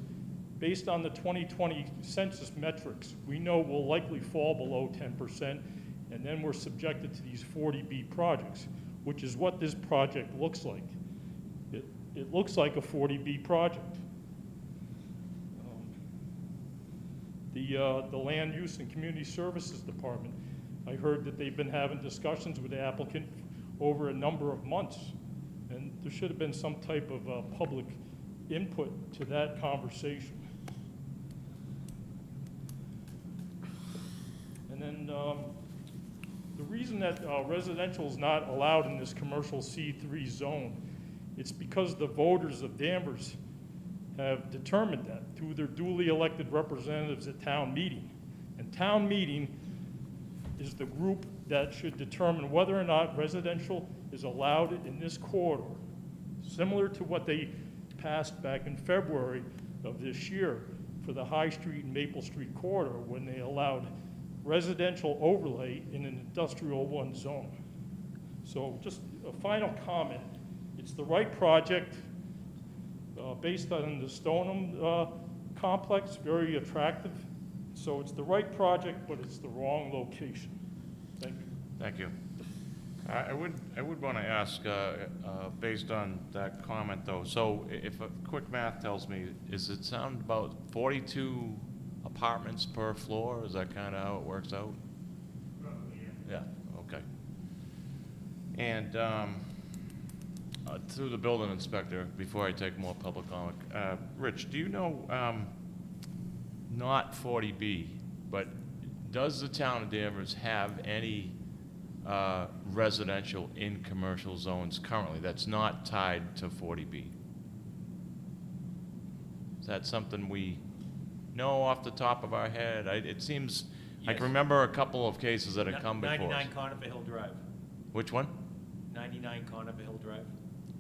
based on the 2020 census metrics, we know we'll likely fall below 10%, and then we're subjected to these 40B projects, which is what this project looks like. It looks like a 40B project. The Land Use and Community Services Department, I heard that they've been having discussions with the applicant over a number of months, and there should have been some type of public input to that conversation. And then the reason that residential is not allowed in this commercial C3 zone, it's because the voters of Danvers have determined that through their duly elected representatives at town meeting. And town meeting is the group that should determine whether or not residential is allowed in this corridor, similar to what they passed back in February of this year for the High Street and Maple Street corridor, when they allowed residential overlay in an industrial 1 zone. So just a final comment, it's the right project, based on the Stoneham complex, very attractive. So it's the right project, but it's the wrong location. Thank you. Thank you. I would want to ask, based on that comment though, so if a quick math tells me, is it sound about 42 apartments per floor? Is that kind of how it works out? Yeah, okay. And through the building inspector, before I take more public comment, Rich, do you know, not 40B, but does the town of Danvers have any residential in commercial zones currently that's not tied to 40B? Is that something we know off the top of our head? It seems, I can remember a couple of cases that have come before us. 99 Conifer Hill Drive. Which one? 99 Conifer Hill Drive.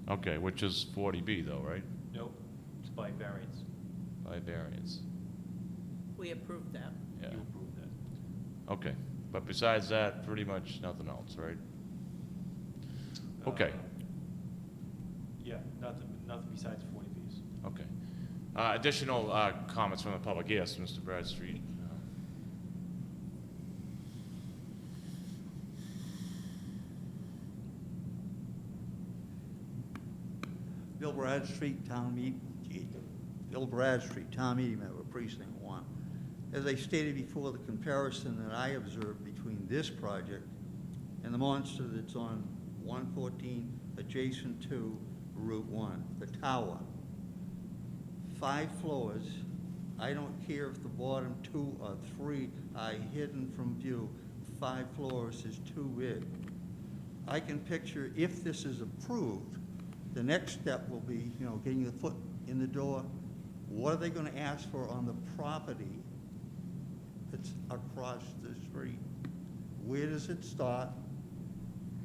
Okay, which is 40B though, right? Nope, it's by variance. By variance. We approved that. Yeah, You approved that. okay. But besides that, pretty much nothing else, right? Okay, Yeah, nothing besides 40Bs. okay. Additional comments from the public? Yes, Mr. Bradstreet. Bill Bradstreet, town meeting member, precinct 1. As I stated before, the comparison that I observed between this project and the monster that's on 114 adjacent to Route 1, the tower. 5 floors. I don't care if the bottom 2 or 3 are hidden from view. 5 floors is too big. I can picture, if this is approved, the next step will be, getting the foot in the door. What are they going to ask for on the property that's across the street? Where does it start?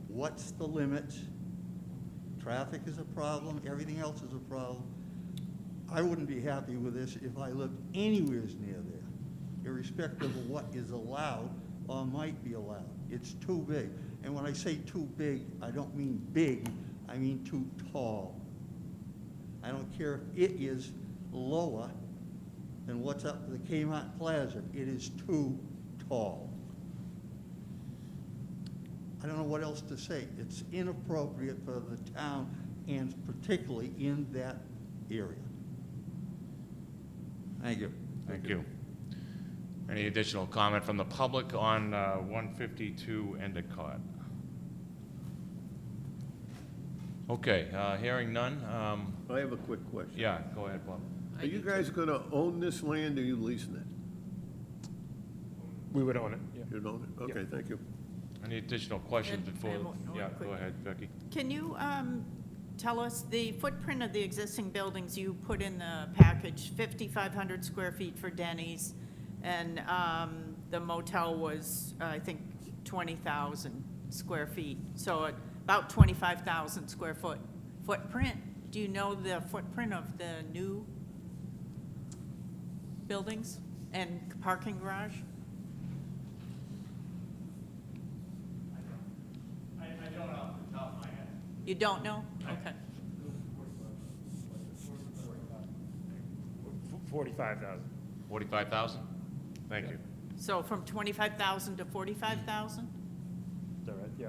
What's the limit? Traffic is a problem, everything else is a problem. I wouldn't be happy with this if I lived anywhere near there, irrespective of what is allowed or might be allowed. It's too big. And when I say too big, I don't mean big, I mean too tall. I don't care if it is lower than what's up to the Kmart Plaza. It is too tall. I don't know what else to say. It's inappropriate for the town, and particularly in that area. Thank you. Thank you. Any additional comment from the public on 152 Endicott? Okay, hearing none. I have a quick question. Yeah, go ahead, Bob. Are you guys gonna own this land, or are you leasing it? We would own it, yeah. You own it? Okay, thank you. Any additional questions And- before? and one Yeah, quick- go ahead, Becky. Can you tell us the footprint of the existing buildings you put in the package? 5,500 square feet for Denny's, and the motel was, I think, 20,000 square feet. So about 25,000 square foot footprint. Do you know the footprint of the new buildings and parking garage? I don't off the top of my head. You don't know? Okay. 45,000. 45,000? Thank you. So from 25,000 to 45,000? that right? Yeah.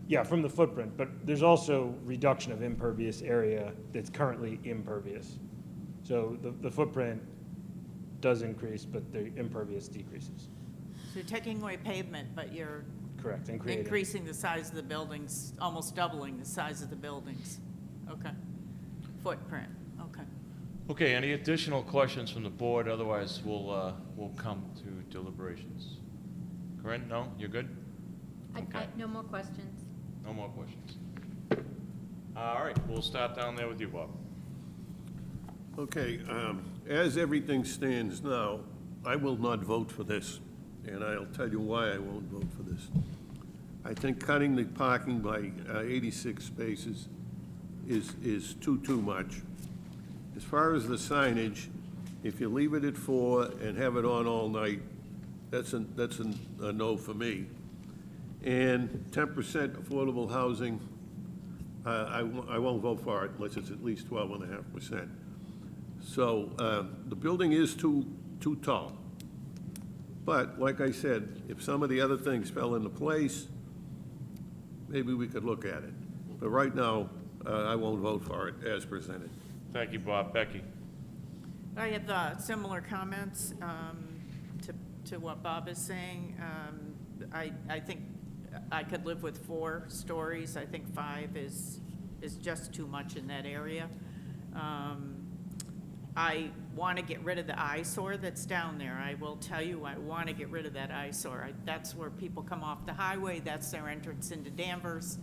Yeah, from the footprint, but there's also reduction of impervious area that's currently impervious. So the footprint does increase, but the impervious decreases. So you're taking away pavement, but you're Correct, and creating. increasing the size of the buildings, almost doubling the size of the buildings. Okay. Footprint, okay. Okay, any additional questions from the board? Otherwise, we'll come to deliberations. Corinne, no? You're good? No more questions. No more questions. All right, we'll start down there with you, Bob. Okay, as everything stands now, I will not vote for this, and I'll tell you why I won't vote for this. I think cutting the parking by 86 spaces is too much. As far as the signage, if you leave it at 4 and have it on all night, that's a no for me. And 10% affordable housing, I won't vote for it unless it's at least 12.5%. So the building is too tall. But like I said, if some of the other things fell into place, maybe we could look at it. But right now, I won't vote for it as presented. Thank you, Bob. Becky? I have similar comments to what Bob is saying. I think I could live with 4 stories. I think 5 is just too much in that area. I want to get rid of the eyesore that's down there. I will tell you, I want to get rid of that eyesore. That's where people come off the highway. That's their entrance into Danvers,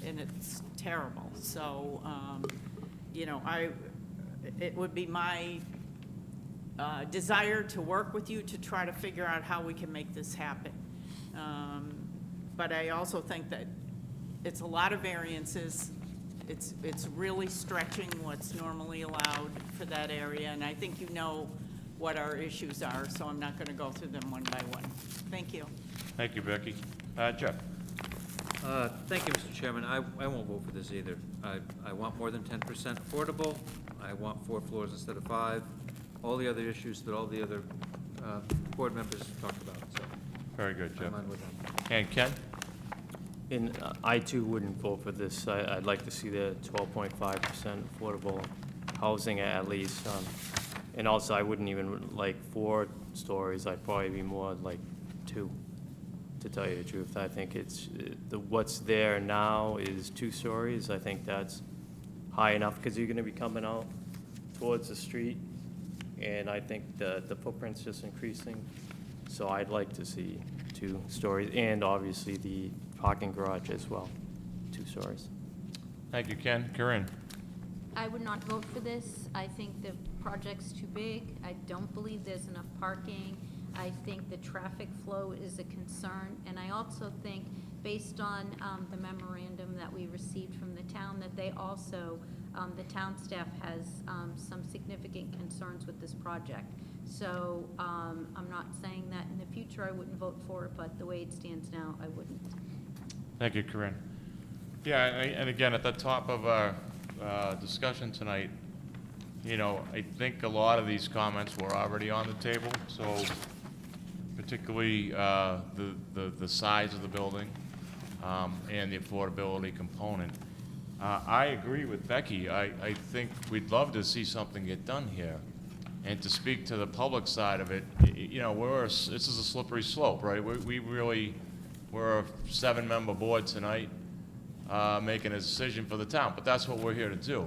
and it's terrible. So, you know, it would be my desire to work with you to try to figure out how we can make this happen. But I also think that it's a lot of variances. It's really stretching what's normally allowed for that area, and I think you know what our issues are, so I'm not gonna go through them one by one. Thank you. Thank you, Becky. Jeff? Thank you, Mr. Chairman. I won't vote for this either. I want more than 10% affordable. I want 4 floors instead of 5. All the other issues that all the other board members talked about, so. Very good, Jeff. I'm on with them. And Ken? And I too wouldn't vote for this. I'd like to see the 12.5% affordable housing at least. And also, I wouldn't even like 4 stories. I'd probably be more like 2, to tell you the truth. I think it's, what's there now is 2 stories. I think that's high enough because you're gonna be coming out towards the street. And I think the footprint's just increasing. So I'd like to see 2 stories, and obviously the parking garage as well, 2 stories. Thank you, Ken. Corinne? I would not vote for this. I think the project's too big. I don't believe there's enough parking. I think the traffic flow is a concern, and I also think, based on the memorandum that we received from the town, that they also, the town staff has some significant concerns with this project. So I'm not saying that in the future I wouldn't vote for it, but the way it stands now, I wouldn't. Thank you, Corinne. Yeah, and again, at the top of our discussion tonight, you know, I think a lot of these comments were already on the table, so particularly the size of the building and the affordability component. I agree with Becky. I think we'd love to see something get done here. And to speak to the public side of it, you know, this is a slippery slope, right? We're a 7-member board tonight making a decision for the town, but that's what we're here to do.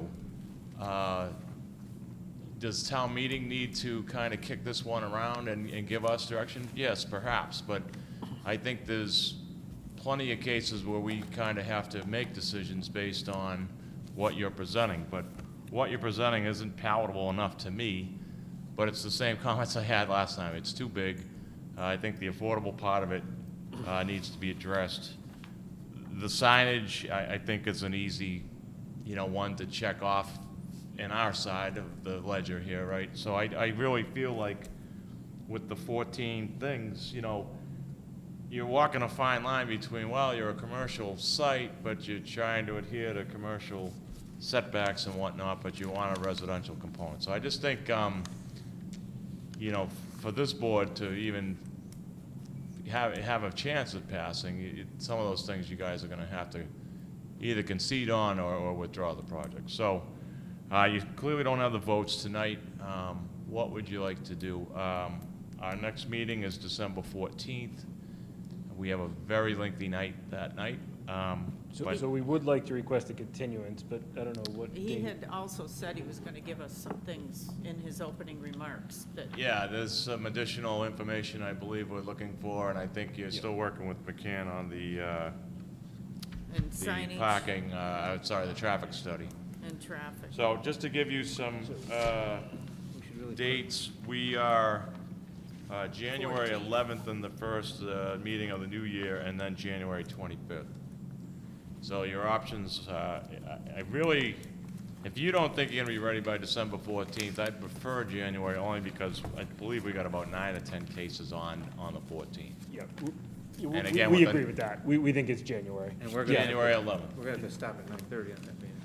Does town meeting need to kind of kick this one around and give us direction? Yes, perhaps, but I think there's plenty of cases where we kind of have to make decisions based on what you're presenting, but what you're presenting isn't palatable enough to me, but it's the same comments I had last time. It's too big. I think the affordable part of it needs to be addressed. The signage, I think, is an easy, you know, one to check off in our side of the ledger here, right? So I really feel like with the 14 things, you know, you're walking a fine line between, well, you're a commercial site, but you're trying to adhere to commercial setbacks and whatnot, but you want a residential component. So I just think, you know, for this board to even, have a chance of passing, some of those things you guys are gonna have to either concede on or withdraw the project. So, you clearly don't have the votes tonight. What would you like to do? Our next meeting is December 14th. We have a very lengthy night that night. So we would like to request a continuance, but I don't know what He date. had also said he was going to give us some things in his opening remarks that, Yeah, there's some additional information I believe we're looking for, and I think you're still working with McCann on the and signage parking, the traffic study. and traffic. So just to give you some We should really. dates, we are January 11th and the first meeting of the new year, and then January 25th. So your options, I really, if you don't think you're going to be ready by December 14th, I'd prefer January only because I believe we got about 9 or 10 cases on the 14th. Yeah, And again, we with agree the- with that. We think it's January. And we're gonna. January 11th. We're gonna have to stop at 9:30 on that meeting.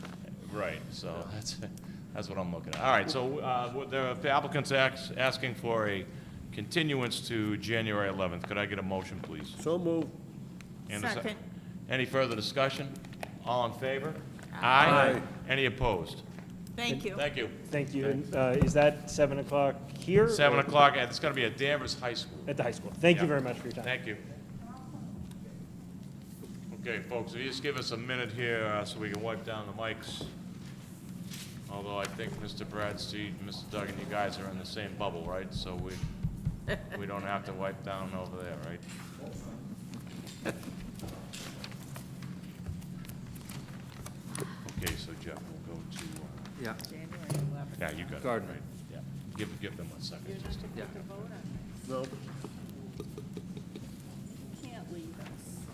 Right, so that's what I'm looking at. All right, so the applicant's asking for a continuance to January 11th. Could I get a motion, please? So moved. And a Second. Any further discussion? All in favor? Aye. Any opposed? Thank you. Thank you. Thank you. And, is that 7 o'clock here? 7 or- o'clock, and it's going to be at Danvers High School. At the high school. Thank you Yeah. very much for your time. Thank you. Okay, folks, if you just give us a minute here so we can wipe down the mics. Although I think Mr. Bradstreet and Mr. Duggan, you guys are in the same bubble, right? So we don't have to wipe down over there, right? Okay, so Jeff, we'll go to, Yeah. January 11th. yeah, you got it, Gardner. right? Yeah, give them 1 second. You're not just- going to Yeah. take a vote on this. No, You can't leave us.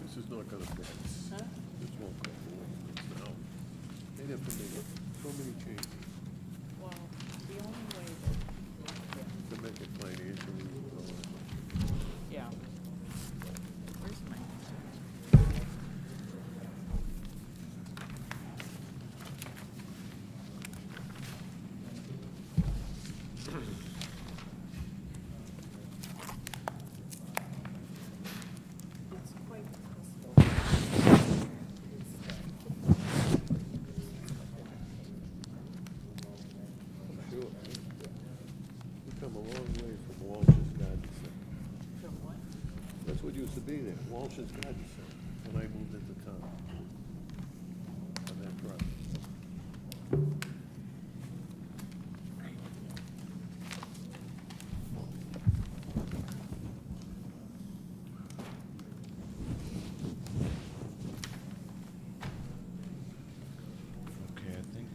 this is not gonna pass. Huh? This won't go forward. No. They have to make so many changes Well, the only way that, to make it financially. yeah. Where's my? It's quite possible. Sure. We come a long way from Walsh's Garden Center. From what? That's what used to be there, Walsh's Garden Center, when I moved into town. On that property. Okay, I think,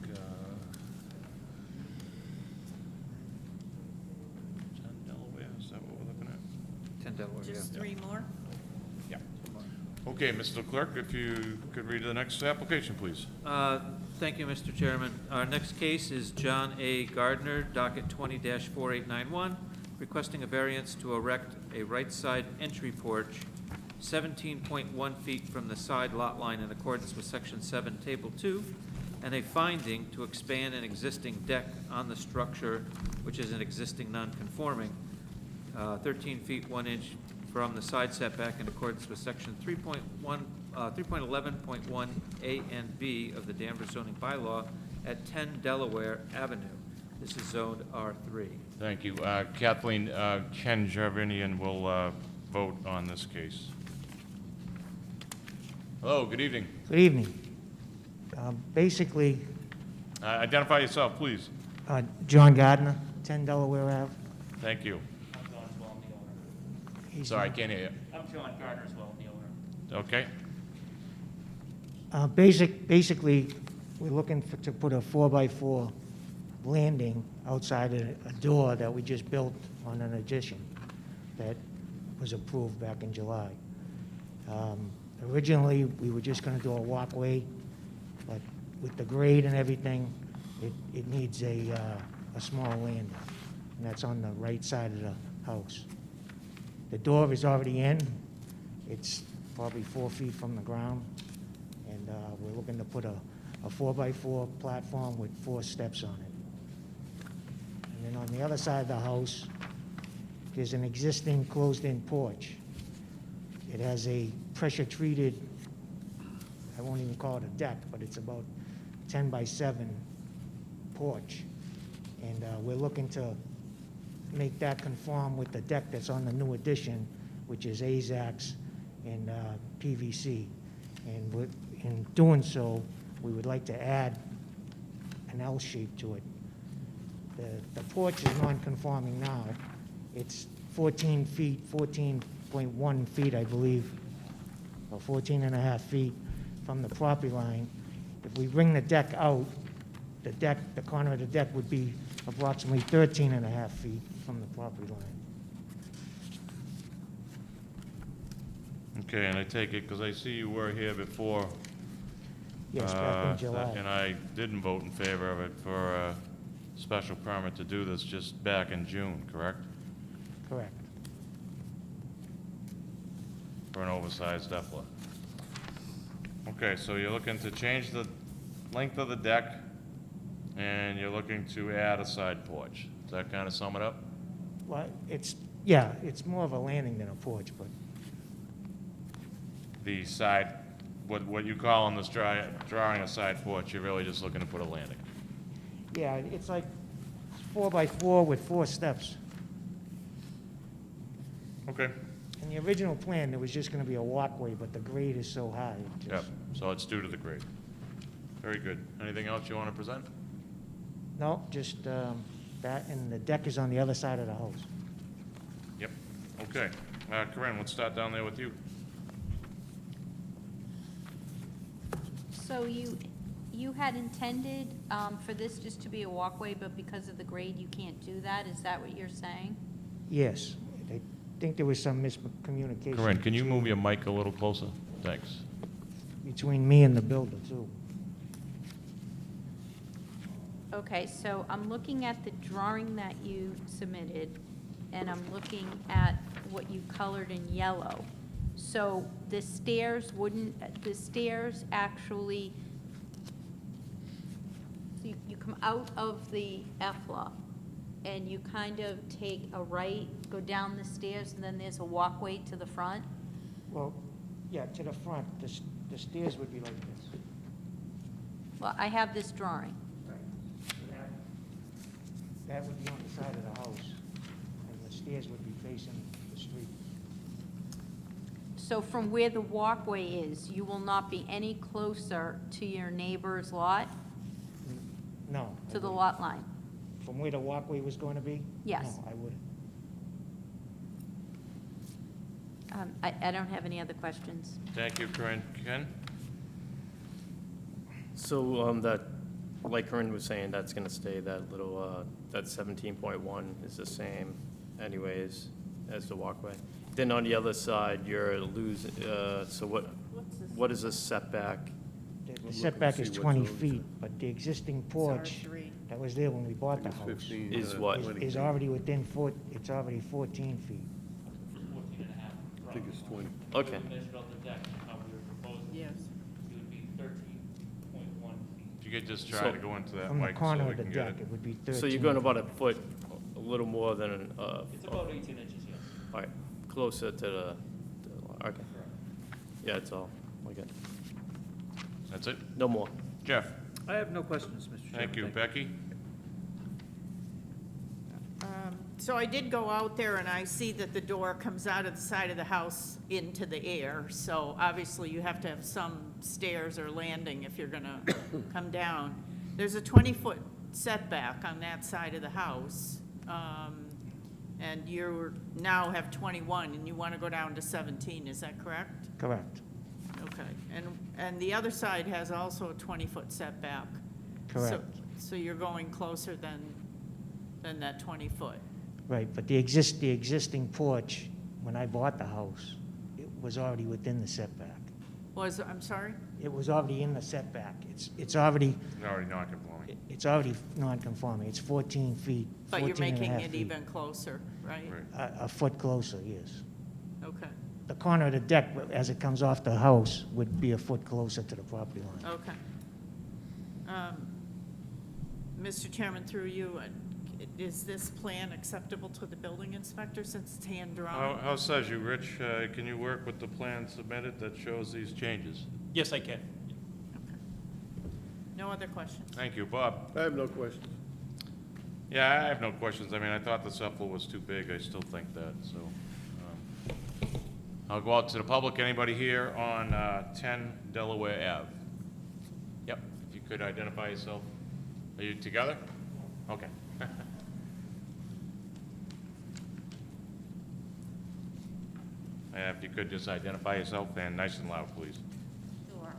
10 Delaware, is that what we're looking at? 10 Delaware, yeah. Just 3 more? Yeah. Okay, Mr. Clerk, if you could read the next application, please. Thank you, Mr. Chairman. Our next case is John A. Gardner, docket 20-4891, requesting a variance to erect a right side entry porch 17.1 feet from the side lot line in accordance with Section 7, Table 2, and a finding to expand an existing deck on the structure, which is an existing non-conforming, 13 feet 1 inch from the side setback in accordance with Section 3.11.1 A and B of the Danvers zoning bylaw at 10 Delaware Avenue. This is zoned R3. Thank you. Kathleen, Ken Jarvinian will vote on this case. Hello, good evening. Good evening. Basically, Identify yourself, please. John Gardner, 10 Delaware Ave. Thank you. I'm John as well, I'm the owner. He's, Sorry, I can't hear you. I'm John Gardner as well, I'm the owner. Okay? Basically, we're looking to put a 4x4 landing outside a door that we just built on an addition that was approved back in July. Originally, we were just gonna do a walkway, but with the grade and everything, it needs a small landing, and that's on the right side of the house. The door is already in. It's probably 4 feet from the ground, and we're looking to put a 4x4 platform with 4 steps on it. And then on the other side of the house, there's an existing closed-in porch it has a pressure-treated, I won't even call it a deck, but it's about 10 by 7 porch. And we're looking to make that conform with the deck that's on the new addition, which is AZACs and PVC. And in doing so, we would like to add an L shape to it. The porch is non-conforming now. It's 14 feet, 14.1 feet, I believe, or 14 and a half feet from the property line. If we bring the deck out, the corner of the deck would be approximately 13 and a half feet from the property line. Okay, and I take it, because I see you were here before. Yes, back in July. And I didn't vote in favor of it for a special permit to do this just back in June, correct? Correct. For an oversized DEFLA. Okay, so you're looking to change the length of the deck, and you're looking to add a side porch. Does that kind of sum it up? Well, it's more of a landing than a porch, but The side, what you call in this drawing a side porch, you're really just looking to put a landing. yeah, it's like 4 by 4 with 4 steps. Okay. In the original plan, there was just going to be a walkway, but the grade is so high. it Yep, just- so it's due to the grade. Very good. Anything else you want to present? No, just that, and the deck is on the other side of the house. Yep. Okay. Corinne, let's start down there with you. So you had intended for this just to be a walkway, but because of the grade, you can't do that? Is that what you're saying? Yes, I think there was some miscommunication. Corinne, can you move your mic a little closer? Thanks. Between me and the builder, too. Okay, so I'm looking at the drawing that you submitted, and I'm looking at what you colored in yellow. So the stairs actually, so you come out of the EFLA, and you kind of take a right, go down the stairs, and then there's a walkway to the front? Well, yeah, to the front, the stairs would be like this. Well, I have this drawing. That would be on the side of the house, and the stairs would be facing the street. So from where the walkway is, you will not be any closer to your neighbor's lot, No. I to the wouldn't. lot line? From where the walkway was going to be? Yes. No, I wouldn't. I don't have any other questions. Thank you, Corinne. Ken? So, that, like Corinne was saying, that's gonna stay, that little, that 17.1 is the same anyways as the walkway. Then on the other side, you're losing, so what is the setback? The setback is 20 feet, but the existing porch R3. that was there when we bought the house 15, Is what? is already within it's already 14 feet. 14 and a half. I think it's 20. Okay. If you measured out the deck, how we were proposing. Yes. It would be 13.1 feet. If you could just try to go into that From the mic so corner we of the can get deck, it. it would be 13. So you're going about a foot, a little more than, It's about 18 inches, yes. all right, closer to the, okay. Yeah, that's all, we got, That's it? no more. Jeff? I have no questions, Mr. Chairman. Thank you. Becky? So I did go out there and I see that the door comes out of the side of the house into the air. So obviously you have to have some stairs or landing if you're gonna come down. There's a 20-foot setback on that side of the house. And you now have 21 and you want to go down to 17, is that correct? Correct. Okay, and the other side has also a 20-foot setback. Correct. So you're going closer than that 20-foot. Right, but the existing porch, when I bought the house, it was already within the setback. I'm sorry? It was already in the setback. It's already, Already non-conforming. it's already non-conforming. It's 14 feet, But you're 14 and a making half it feet. even closer, right? Right. A foot closer, yes. Okay, The corner of the deck, as it comes off the house, would be a foot closer to the property line. okay. Mr. Chairman, through you, is this plan acceptable to the building inspector since it's hand-drawn? How says you, Rich? Can you work with the plan submitted that shows these changes? Yes, I can. No other questions? Thank you. Bob? I have no questions. Yeah, I have no questions. I mean, I thought the sepal was too big. I still think that, so. I'll go out to the public. Anybody here on 10 Delaware Ave? Yep, if you could identify yourself. Are you together? Okay. If you could just identify yourself and nice and loud, please. Sure.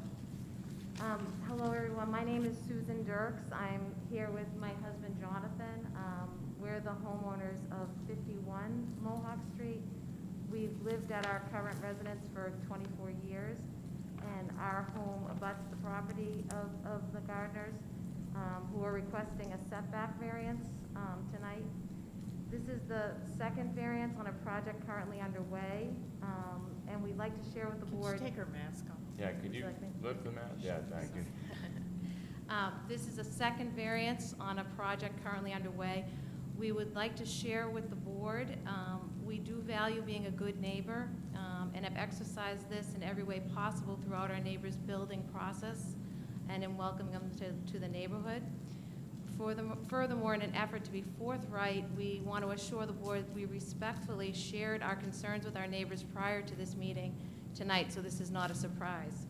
Hello, everyone. My name is Susan Dirks. I'm here with my husband, Jonathan. We're the homeowners of 51 Mohawk Street. We've lived at our current residence for 24 years, and our home abuts the property of the Gardners, who are requesting a setback variance tonight. This is the second variance on a project currently underway, and we'd like to share with the Can board. she take her mask off? Yeah, could you lift the mask? Yeah, thank you. This is a second variance on a project currently underway. We would like to share with the board, we do value being a good neighbor, and have exercised this in every way possible throughout our neighbor's building process and in welcoming them to the neighborhood. Furthermore, in an effort to be forthright, we want to assure the board we respectfully shared our concerns with our neighbors prior to this meeting tonight, so this is not a surprise.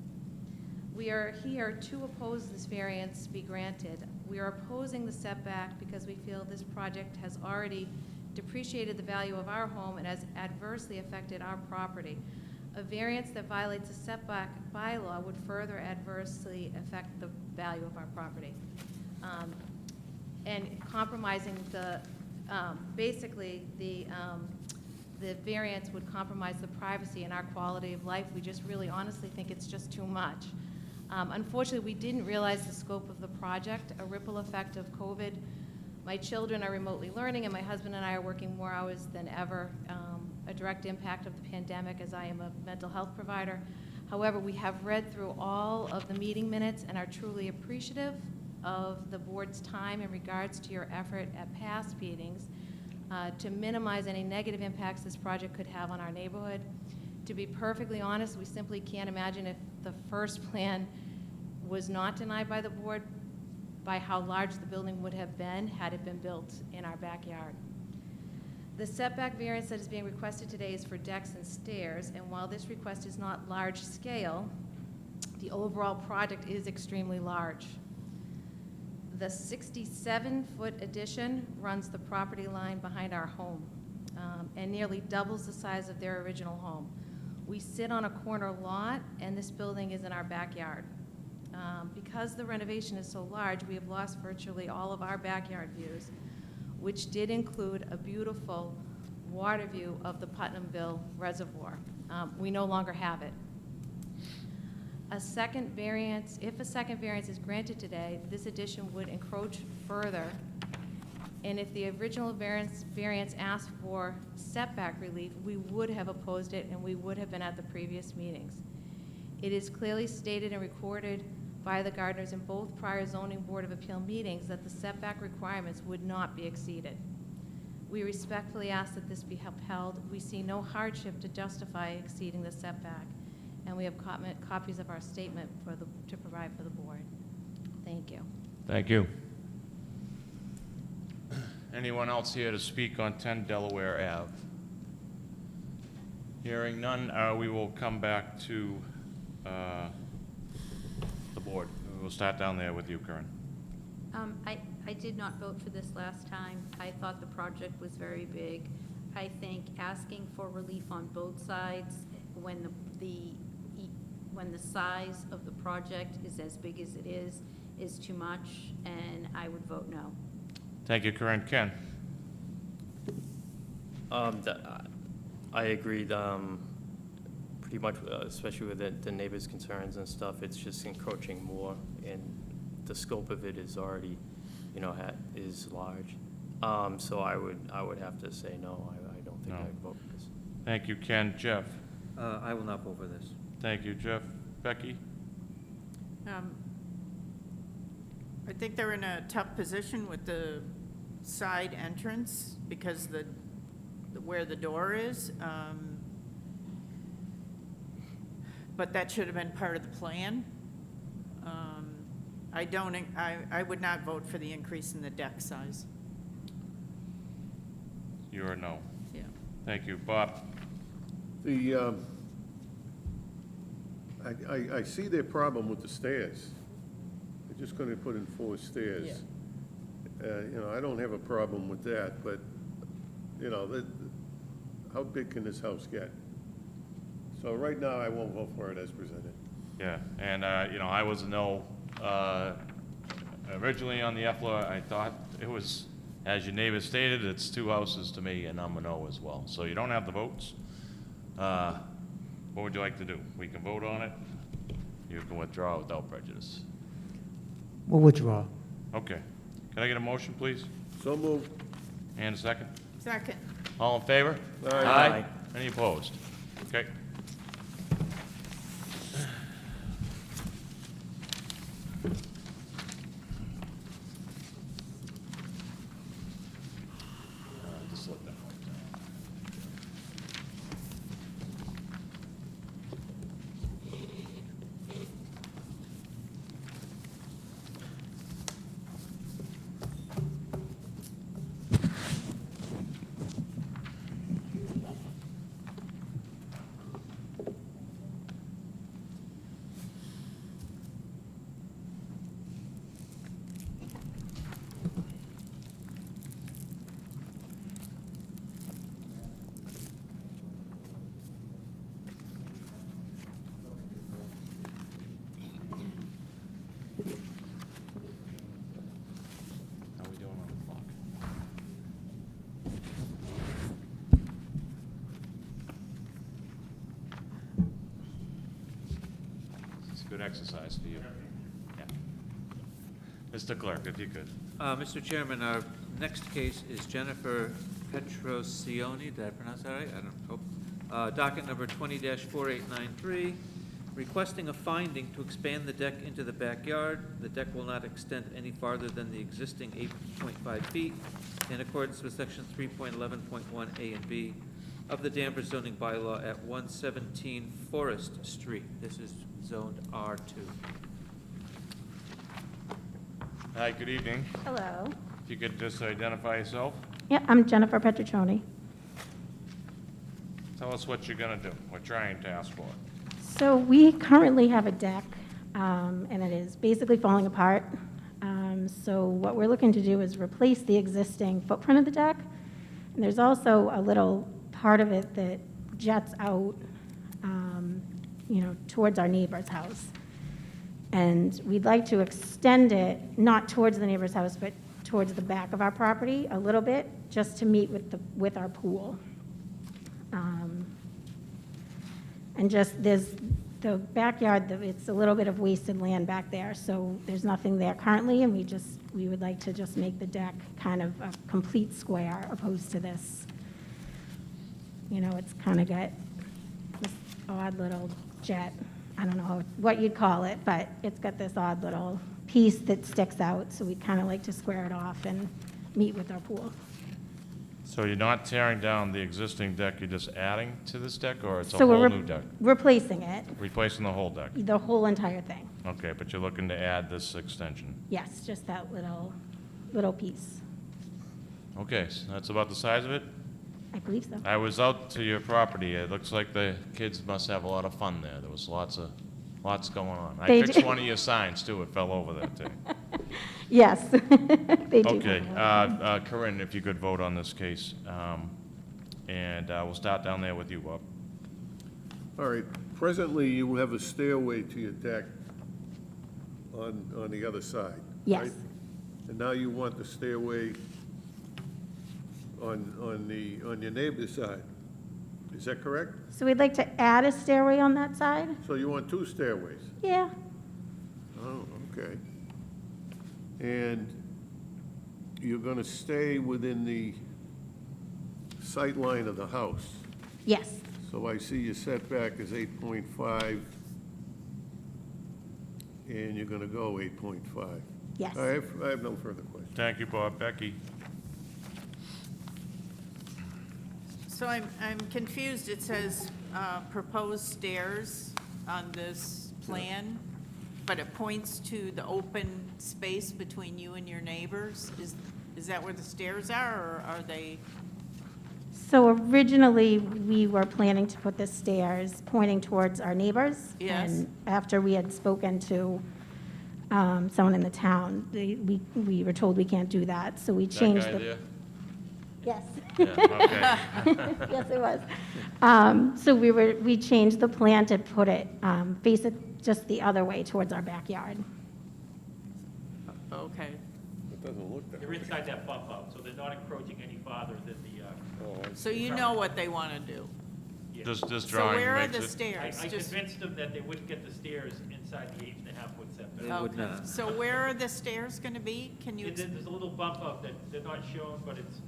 We are here to oppose this variance be granted. We are opposing the setback because we feel this project has already depreciated the value of our home and has adversely affected our property. A variance that violates the setback bylaw would further adversely affect the value of our property. And compromising the, basically, the variance would compromise the privacy and our quality of life. We just really honestly think it's just too much. Unfortunately, we didn't realize the scope of the project, a ripple effect of COVID. My children are remotely learning, and my husband and I are working more hours than ever, a direct impact of the pandemic, as I am a mental health provider. However, we have read through all of the meeting minutes and are truly appreciative of the board's time in regards to your effort at past meetings to minimize any negative impacts this project could have on our neighborhood. To be perfectly honest, we simply can't imagine if the first plan was not denied by the board, by how large the building would have been had it been built in our backyard. The setback variance that is being requested today is for decks and stairs, and while this request is not large scale, the overall project is extremely large. The 67-foot addition runs the property line behind our home and nearly doubles the size of their original home. We sit on a corner lot, and this building is in our backyard. Because the renovation is so large, we have lost virtually all of our backyard views, which did include a beautiful water view of the Putnamville Reservoir. We no longer have it. If a second variance is granted today, this addition would encroach further, and if the original variance asked for setback relief, we would have opposed it, and we would have been at the previous meetings. It is clearly stated and recorded by the Gardners in both prior zoning board of appeal meetings that the setback requirements would not be exceeded. We respectfully ask that this be upheld. We see no hardship to justify exceeding the setback, and we have copies of our statement to provide for the board. Thank you. Thank you. Anyone else here to speak on 10 Delaware Ave? Hearing none, we will come back to the board. We'll start down there with you, Karen. I did not vote for this last time. I thought the project was very big. I think asking for relief on both sides when the size of the project is as big as it is too much, and I would vote no. Thank you, Karen. Ken? I agree, pretty much, especially with the neighbors' concerns and stuff. It's just encroaching more, and the scope of it is already, is large. So I would have to say no. I don't think No. I'd vote for this. Thank you, Ken. Jeff? I will not vote for this. Thank you, Jeff. Becky? I think they're in a tough position with the side entrance because where the door is. But that should have been part of the plan. I would not vote for the increase in the deck size. You're a no. Yeah. Thank you. Bob? The, I see their problem with the stairs. They're just gonna put in 4 stairs. You know, I don't have a problem with that, but, you know, how big can this house get? So right now, I won't vote for it as presented. Yeah, and, you know, I was a no. Originally on the EFLA, I thought it was, as your neighbor stated, it's 2 houses to me, and I'm a no as well. So you don't have the votes. What would you like to do? We can vote on it. You can withdraw without prejudice. We'll withdraw. Okay. Can I get a motion, please? So moved. And a second? Second. All in favor? Aye. Any opposed? Okay. Just let that one down. How we doing on the clock? It's good exercise for you. Yeah. Mr. Clerk, if you could. Mr. Chairman, our next case is Jennifer Petrosioni. Did I pronounce that right? I don't hope. Docket number 20-4893, requesting a finding to expand the deck into the backyard. The deck will not extend any farther than the existing 8.5 feet in accordance with section 3.11.1 A and B of the Danvers zoning bylaw at 117 Forest Street. This is zoned R2. Hi, good evening. Hello. If you could just identify yourself, Yeah, I'm Jennifer Petrocioni. tell us what you're gonna do, or trying to ask for. So we currently have a deck, and it is basically falling apart. So what we're looking to do is replace the existing footprint of the deck. And there's also a little part of it that jets out, towards our neighbor's house. And we'd like to extend it, not towards the neighbor's house, but towards the back of our property a little bit, just to meet with our pool. And just, there's the backyard, it's a little bit of wasted land back there, so there's nothing there currently, and we would like to just make the deck kind of a complete square opposed to this. It's kind of got this odd little jet, I don't know what you'd call it, but it's got this odd little piece that sticks out, so we'd kind of like to square it off and meet with our pool. So you're not tearing down the existing deck, you're just adding to this deck, or it's a So whole we're new deck? replacing it, Replacing the whole deck? the whole entire thing. Okay, but you're looking to add this extension? Yes, just that little piece. Okay, so that's about the size of it? I believe so. I was out to your property, it looks like the kids must have a lot of fun there, there was lots going on. I They fixed do. one of your signs too, it fell over there too. Yes, they do. Okay, Corinne, if you could vote on this case, and we'll start down there with you, Bob. All right, presently you have a stairway to your deck on the other side. Yes. right? And now you want the stairway on your neighbor's side. Is that correct? So we'd like to add a stairway on that side? So you want 2 stairways? Yeah. Oh, okay. And you're gonna stay within the sight line of the house? Yes. So I see your setback is 8.5, and you're gonna go 8.5. Yes. I have no further questions. Thank you, Bob. Becky? So I'm confused. It says proposed stairs on this plan, but it points to the open space between you and your neighbors. Is that where the stairs are, or are they? So originally, we were planning to put the stairs pointing towards our neighbors. Yes. And after we had spoken to someone in the town, we were told we can't do that, so we That changed guy the. there? Yes. Yeah, okay. Yes, it was. So we changed the plan to put it, face it just the other way towards our backyard. Okay. It doesn't look that. They're inside that bump out, so they're not encroaching any farther than the, So you know what they want to do. This So drawing where are makes the it. stairs? I Just- convinced them that they wouldn't get the stairs inside the 8.5-foot setback. They would Okay. not. So where are the stairs going to be? Can you? There's a little bump up that they're not shown, but it's,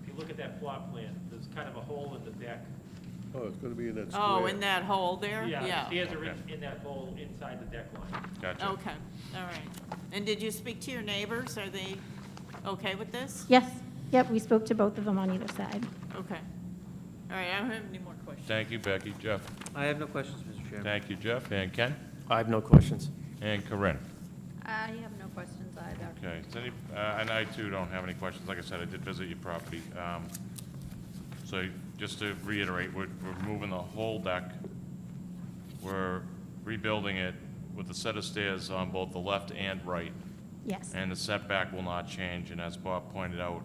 if you look at that plot plan, there's kind of a hole in the deck. Oh, it's gonna be in that square. Oh, in that hole there? Yeah, the Yeah. stairs are in that hole inside the deck line. Gotcha. Okay, all right. And did you speak to your neighbors? Are they okay with this? Yes, yep, we spoke to both of them on either side. Okay. All right, I don't have any more questions. Thank you, Becky. Jeff? I have no questions, Mr. Chairman. Thank you, Jeff. And Ken? I have no questions. And Corinne? I have no questions either. Okay, is any, and I too don't have any questions. Like I said, I did visit your property. So just to reiterate, we're moving the whole deck. We're rebuilding it with a set of stairs on both the left and right. Yes. And the setback will not change, and as Bob pointed out,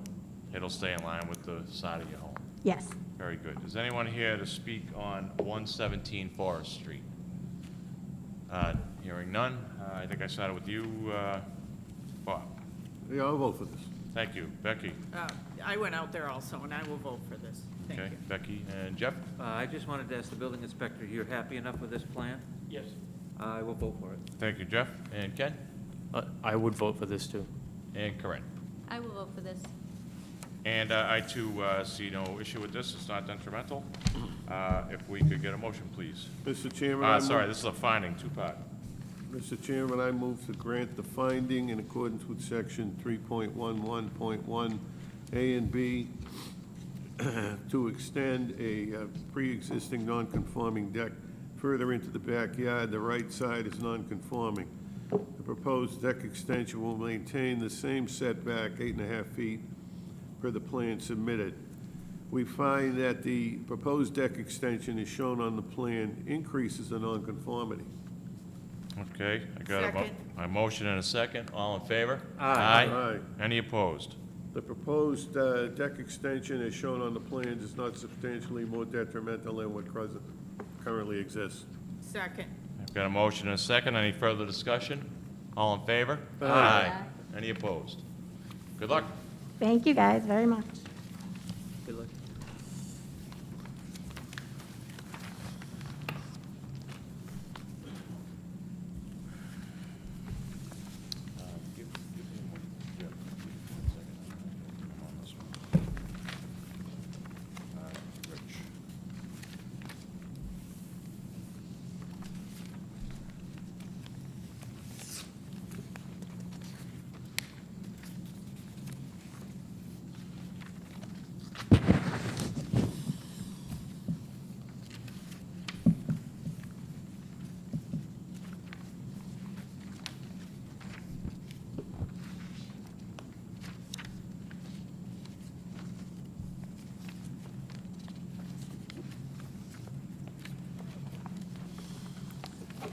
it'll stay in line with the side of your home. Yes. Very good. Is anyone here to speak on 117 Forest Street? Hearing none, I think I started with you, Bob. Yeah, I'll vote for this. Thank you. Becky? I went out there also, and I will vote for this. Thank Okay, you. Becky and Jeff? I just wanted to ask the building inspector, you're happy enough with this plan? Yes. I will vote for it. Thank you, Jeff. And Ken? I would vote for this, too. And Corinne? I will vote for this. And I too see no issue with this. It's not detrimental. If we could get a motion, please. Mr. Chairman, Sorry, this is a finding, two-part. Mr. Chairman, I move to grant the finding in accordance with section 3.11.1 A and B to extend a pre-existing non-conforming deck further into the backyard. The right side is non-conforming. The proposed deck extension will maintain the same setback, 8.5 feet, per the plan submitted. We find that the proposed deck extension as shown on the plan increases the nonconformity. Okay, I got Second. a motion and a second. All in favor? Aye. Aye. Any opposed? The proposed deck extension as shown on the plans is not substantially more detrimental than what currently exists. Second. I've got a motion and a second. Any further discussion? All in favor? Aye. Any opposed? Good luck. Thank you guys very much. Good luck.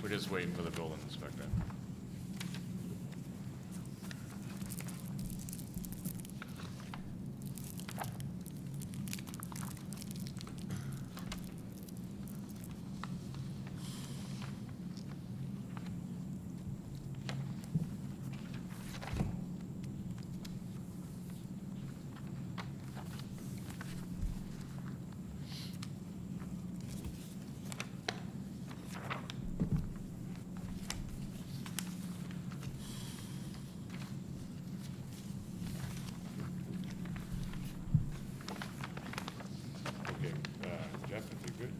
We're just waiting for the building inspector. Okay, Jeff, if you're good?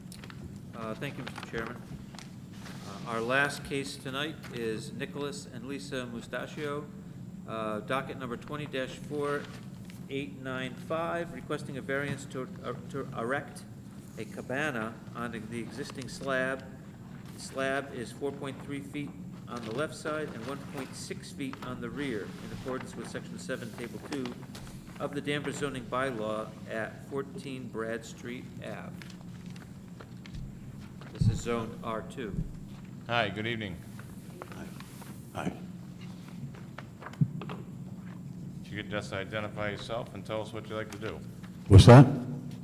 Thank you, Mr. Chairman. Our last case tonight is Nicholas and Lisa Mustachio, docket number 20-4 4895, requesting a variance to erect a cabana on the existing slab. The slab is 4.3 feet on the left side and 1.6 feet on the rear, in accordance with Section 7, Table 2 of the Danvers zoning bylaw at 14 Brad Street Ave. This is Zone R2. Hi, good evening. Hi. If you could just identify yourself and tell us what you'd like to do. What's that?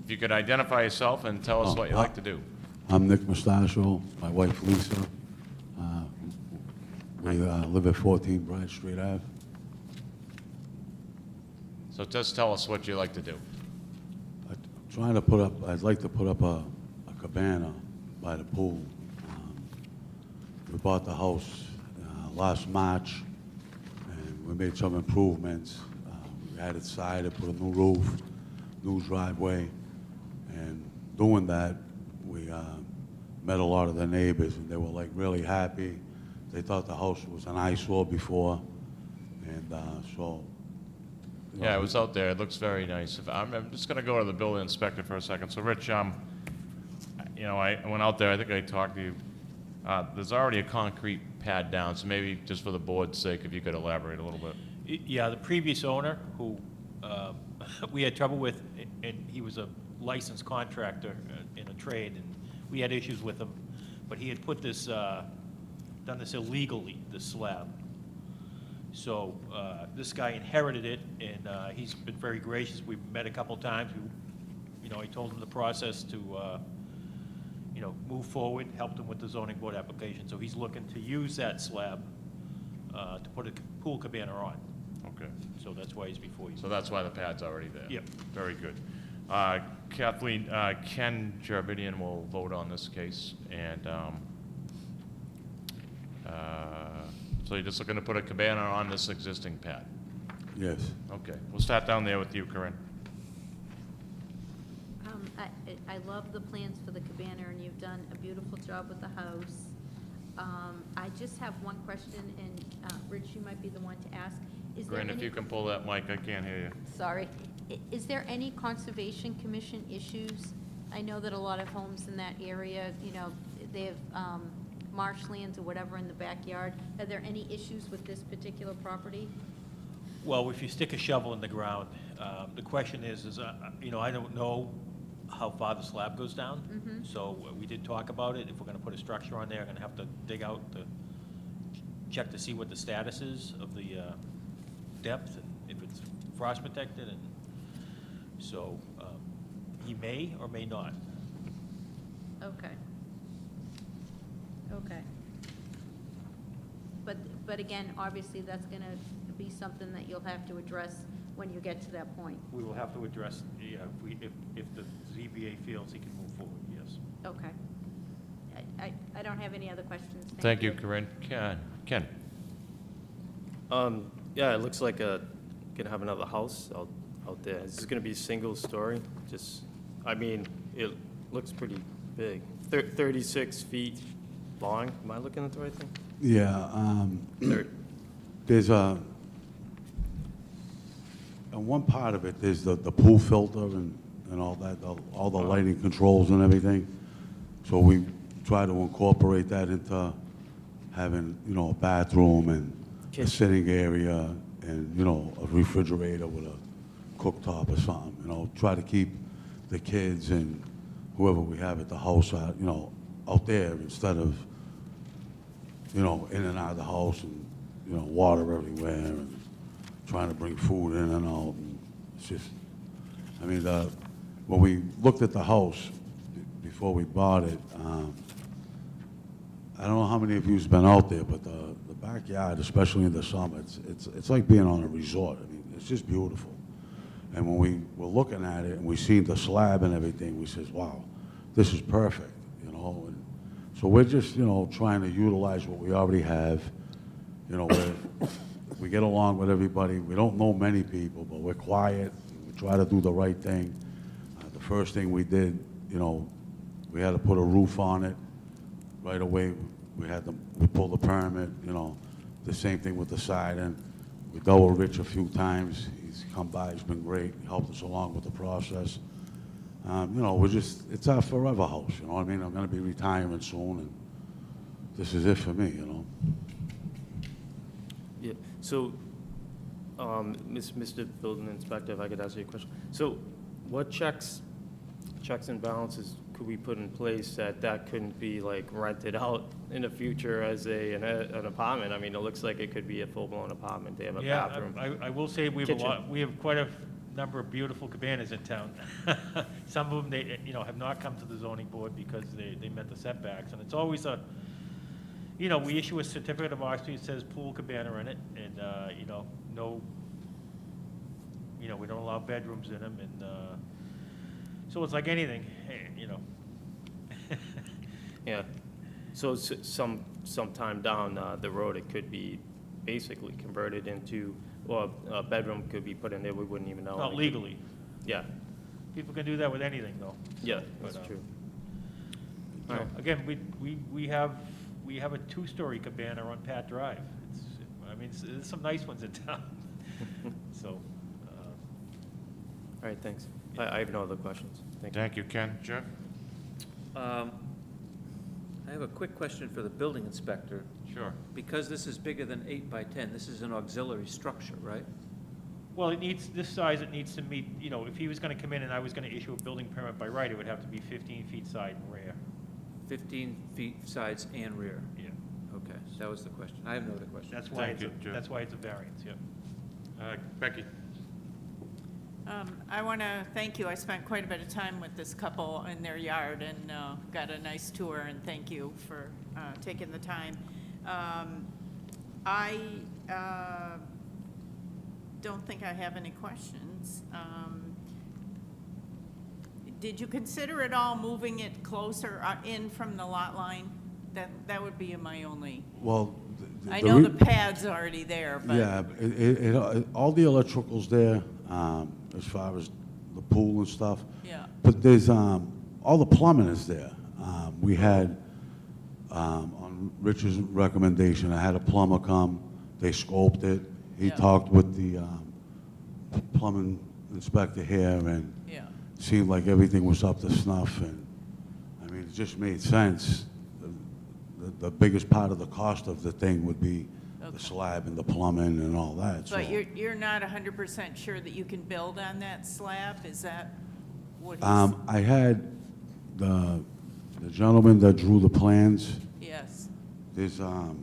If you could identify yourself and tell us what you'd like to do. I'm Nick Mustachio, my wife Lisa. We live at 14 Brad Street Ave. So just tell us what you'd like to do. I'd like to put up a cabana by the pool. We bought the house last March, and we made some improvements. We added siding, put a new roof, new driveway, and doing that, we met a lot of the neighbors, and they were like really happy. They thought the house was an eyesore before, and so. You know, Yeah, I was out there. It looks very nice. I'm just going to go to the building inspector for a second. So, Rich, you know, I went out there. I think I talked to you. There's already a concrete pad down, so maybe just for the board's sake, if you could elaborate a little bit. Yeah, the previous owner, who we had trouble with, and he was a licensed contractor in a trade, and we had issues with him, but he had put this, done this illegally, this slab. So this guy inherited it, and he's been very gracious. We've met a couple times. You know, I told him the process to, you know, move forward, helped him with the zoning board application. So he's looking to use that slab to put a pool cabana on. Okay. So that's why he's before you. So that's why the pad's already there. Yep. Very good. Kathleen, Ken Jarvidian will vote on this case, and so you're just looking to put a cabana on this existing pad? Yes. Okay. We'll start down there with you, Corinne. I love the plans for the cabana, and you've done a beautiful job with the house. I just have one question, and Rich, you might be the one to ask. Is there Corinne, if any- you can pull that mic, I can't hear you. Sorry. Is there any Conservation Commission issues? I know that a lot of homes in that area, you know, they have marshlands or whatever in the backyard. Are there any issues with this particular property? Well, if you stick a shovel in the ground, the question is, you know, I don't know how far the slab goes down. Mhm. So we did talk about it. If we're gonna put a structure on there, I'm gonna have to dig out check to see what the status is of the depth, and if it's frost protected, and so he may or may not. Okay. Okay. But again, obviously, that's gonna be something that you'll have to address when you get to that point. We will have to address, yeah, if the ZBA feels he can move forward, yes. Okay. I don't have any other questions. Thank you, Corinne. Ken? Yeah, it looks like gonna have another house out there. Is this gonna be single story? Just, I mean, it looks pretty big. 36 feet long. Am I looking at the right thing? Yeah, there's on one part of it, there's the pool filter and all that, all the lighting controls and everything. So we try to incorporate that into having, you know, a bathroom and a sitting area and, you know, a refrigerator with a cooktop or something, you know, try to keep the kids and whoever we have at the house out, you know, out there instead of, you know, in and out of the house and, you know, water everywhere and trying to bring food in and out. And it's just, I mean, when we looked at the house before we bought it, I don't know how many of you's been out there, but the backyard, especially in the summer, it's like being on a resort. I mean, it's just beautiful. And when we were looking at it and we seen the slab and everything, we says, wow, this is perfect, you know. And so we're just, you know, trying to utilize what we already have. You know, we get along with everybody. We don't know many people, but we're quiet. We try to do the right thing. The first thing we did, you know, we had to put a roof on it right away. We pulled the permit, you know. The same thing with the siding. We dealt with Rich a few times. He's come by, he's been great, helped us along with the process. You know, it's our forever house, you know what I mean? I'm gonna be retiring soon, and this is it for me, you know? Yeah, so, Mr. Building Inspector, if I could ask you a question. So what checks and balances could we put in place that couldn't be like rented out in the future as an apartment? I mean, it looks like it could be a full-blown apartment. They have a Yeah, bathroom. I will say we have quite a number of beautiful cabanas in town. Some of them, they, have not come to the zoning board because they met the setbacks, and it's always we issue a certificate of occupancy that says pool cabana in it, and, no, we don't allow bedrooms in them, and, so it's like anything, Yeah, so sometime down the road, it could be basically converted into, well, a bedroom could be put in there, we wouldn't even know. Not legally. Yeah, People can do that with anything, though. yeah, that's But, true. You know, again, we have a two-story cabana on Pat Drive. There's some nice ones in town. So, All right, thanks. I have no other questions. Thank you. Thank you, Ken. Jeff? I have a quick question for the building inspector. Sure. Because this is bigger than 8 by 10, this is an auxiliary structure, right? well, it needs, this size, it needs to meet, if he was gonna come in and I was gonna issue a building permit by right, it would have to be 15 feet side and rear. 15 feet sides and rear? Yeah. Okay, that was the question. I have no other questions. That's why Thank you, Jeff. that's why it's a variance, yeah. Becky? I want to thank you. I spent quite a bit of time with this couple in their yard and got a nice tour, and thank you for taking the time. I don't think I have any questions. Did you consider at all moving it closer in from the lot line? That would be my only, Well. I know the pad's already there, but. Yeah, all the electrical's there, as far as the pool and stuff. Yeah. But there's, all the plumbing is there. We had, on Rich's recommendation, I had a plumber come, they scoped it. He Yeah. talked with the plumbing inspector here, and Yeah. seemed like everything was up to snuff, and, I mean, it just made sense. The biggest part of the cost of the thing would be Okay. the slab and the plumbing and all that, so. But you're not 100% sure that you can build on that slab? Is that what he's? I had the gentleman that drew the plans, Yes, there's a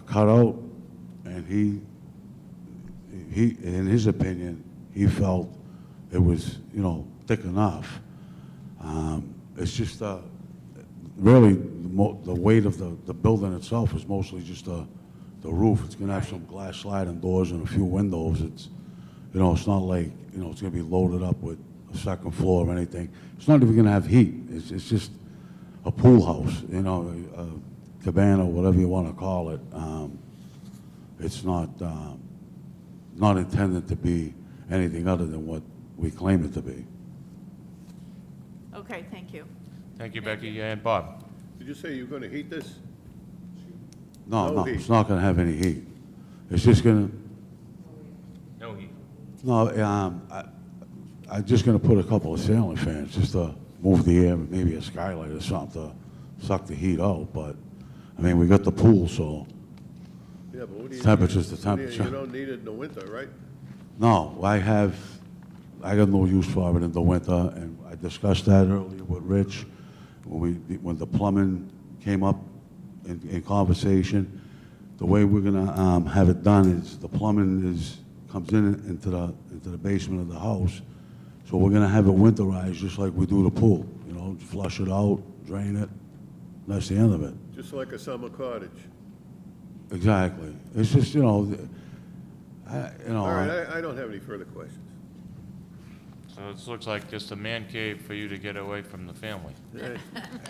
cutout, and he, in his opinion, he felt it was, thick enough. It's just, really, the weight of the building itself is mostly just the roof. It's gonna have some glass sliding doors and a few windows. It's, it's not like, it's gonna be loaded up with a second floor or anything. It's not even gonna have heat. It's just a pool house, a cabana, whatever you wanna call it. It's not intended to be anything other than what we claim it to be. okay, thank you. Thank you, Becky. And Bob? Did you say you're gonna heat this? No, No no, heat. it's not gonna have any heat. It's just gonna, No heat. no, I'm just gonna put a couple of ceiling fans, just to move the air, maybe a skylight or something to suck the heat out, but, I mean, we got the pool, so, Yeah, but what do you? Temperature's the You temperature. don't need it in the winter, right? no, I got no use for it in the winter, and I discussed that earlier with Rich, when the plumbing came up in conversation. The way we're gonna have it done is the plumbing comes into the basement of the house, so we're gonna have it winterized just like we do the pool. Flush it out, drain it. That's the end of it. Just like a summer cottage. Exactly. It's just All right, I don't have any further questions. So this looks like just a man cave for you to get away from the family.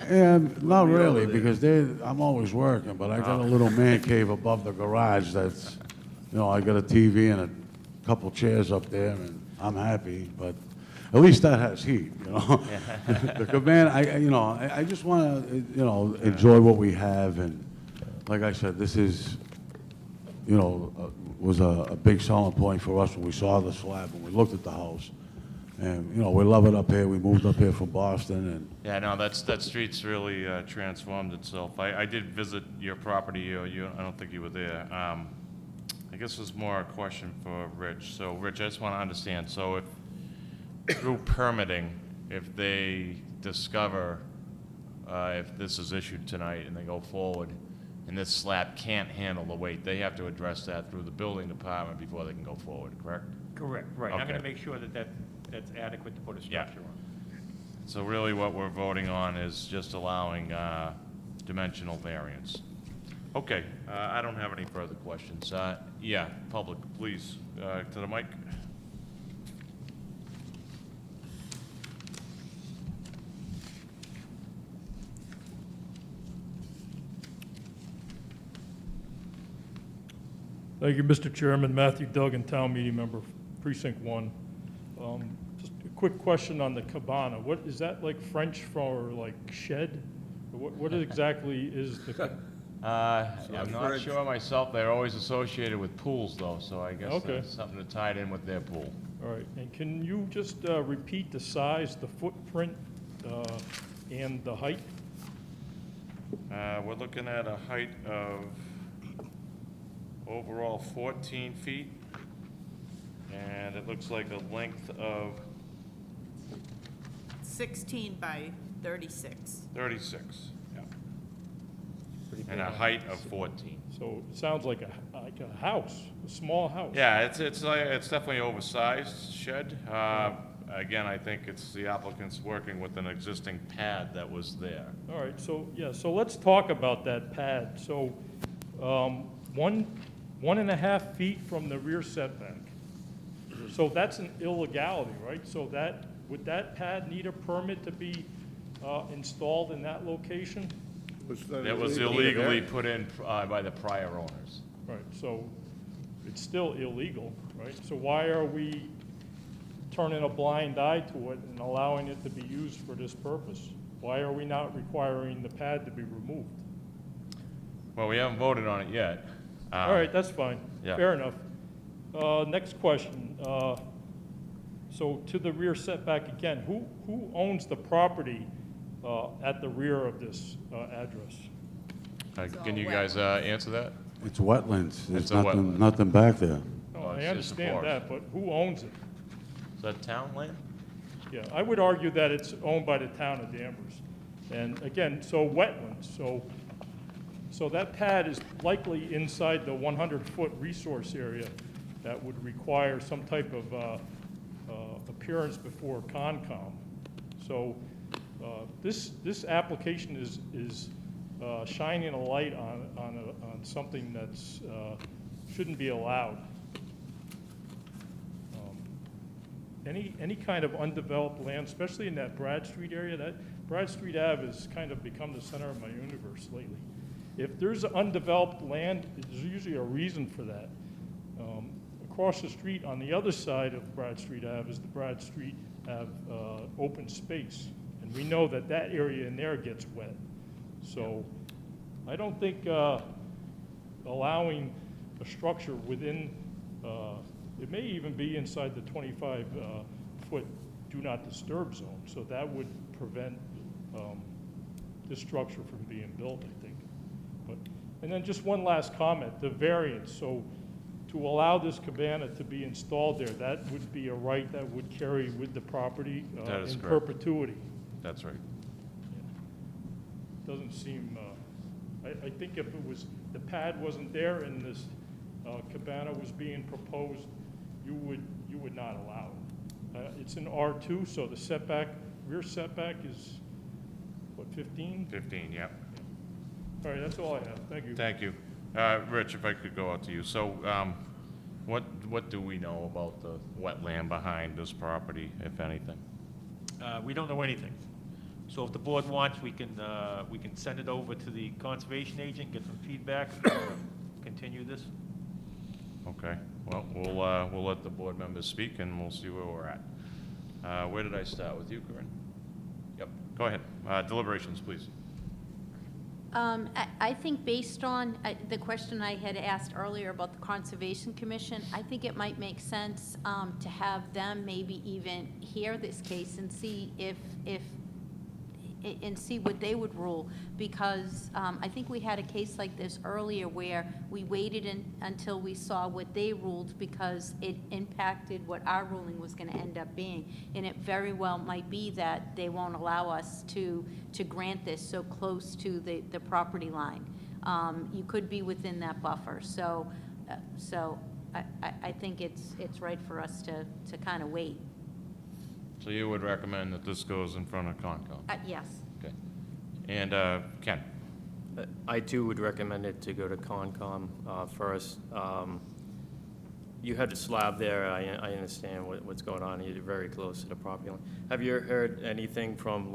And not We'll be really, over there. because I'm always working, but I got a little man cave above the garage that's, I got a TV and a couple chairs up there, and I'm happy, but at least that has heat, The cabana, I just want to, enjoy what we have, and like I said, this is you know, was a big selling point for us when we saw the slab, when we looked at the house. And, you know, we love it up here. We moved up here from Boston, and Yeah, no, that street's really transformed itself. I did visit your property, I don't think you were there. I guess it's more a question for Rich. So, Rich, I just want to understand, so if, through permitting, if they discover, if this is issued tonight and they go forward, and this slab can't handle the weight, they have to address that through the building department before they can go forward, correct? Correct, right. I'm Okay. gonna make sure that that's adequate to put a Yeah. structure on. So really what we're voting on is just allowing dimensional variance. Okay, I don't have any further questions. Yeah, public, please, to the mic. Thank you, Mr. Chairman. Matthew Duggan, Town Meeting Member, Precinct 1. Just a quick question on the cabana. What, is that like French for like shed? Or what exactly is the, I'm not sure myself. They're always associated with pools, though, so I guess Okay. that's something to tie it in with their pool. all right, and can you just repeat the size, the footprint, and the height? We're looking at a height of overall 14 feet, and it looks like a length of 16 by 36. 36, yeah. And a height of 14. So it sounds like a house, a small house. Yeah, it's definitely oversized shed. Again, I think it's the applicant's working with an existing pad that was there. All right, so, yeah, so let's talk about that pad. So, 1.5 feet from the rear setback. So that's an illegality, right? So that, would that pad need a permit to be installed in that location? That was illegally put in by the prior owners. Right, so it's still illegal, right? So why are we turning a blind eye to it and allowing it to be used for this purpose? Why are we not requiring the pad to be removed? Well, we haven't voted on it yet. All right, that's fine. yeah. Fair enough. Next question. So to the rear setback again, who owns the property at the rear of this address? Can you guys answer that? it's wetlands. There's It's a nothing, wetland. nothing back there. No, Oh, I it's just a understand forest. that, but who owns it? Is that town land? Yeah, I would argue that it's owned by the town of Danvers. And again, so wetlands, so that pad is likely inside the 100-foot resource area that would require some type of appearance before Concom. So this application is shining a light on something that's shouldn't be allowed. Any kind of undeveloped land, especially in that Brad Street area, that Brad Street Ave has kind of become the center of my universe lately. If there's undeveloped land, there's usually a reason for that. Across the street, on the other side of Brad Street Ave, is the Brad Street Ave open space. And we know that that area in there gets wet. So I don't think allowing a structure within, it may even be inside the 25-foot do not disturb zone. So that would prevent this structure from being built, I think. But, and then just one last comment, the variance. So to allow this cabana to be installed there, that would be a right that would carry with the property That is in correct. perpetuity. That's right. Doesn't seem, I think if it was, the pad wasn't there and this cabana was being proposed, you would not allow it. It's in R2, so the setback, rear setback is, what, 15? 15, yeah. All right, that's all I have. Thank you. Thank you. Rich, if I could go out to you. So what do we know about the wetland behind this property, if anything? We don't know anything. So if the board wants, we can send it over to the conservation agent, get some feedback, continue this. Okay, well, we'll let the board members speak and we'll see where we're at. Where did I start? With you, Corinne? Yep, go ahead. Deliberations, please. I think based on the question I had asked earlier about the Conservation Commission, I think it might make sense to have them maybe even hear this case and see and see what they would rule, because I think we had a case like this earlier where we waited until we saw what they ruled because it impacted what our ruling was going to end up being. And it very well might be that they won't allow us to grant this so close to the property line. You could be within that buffer. So I think it's right for us to kind of wait. So you would recommend that this goes in front of Concom? Yes. Okay. And Ken? I too would recommend it to go to Concom first. You had the slab there, I understand what's going on, you're very close to the property line. Have you heard anything from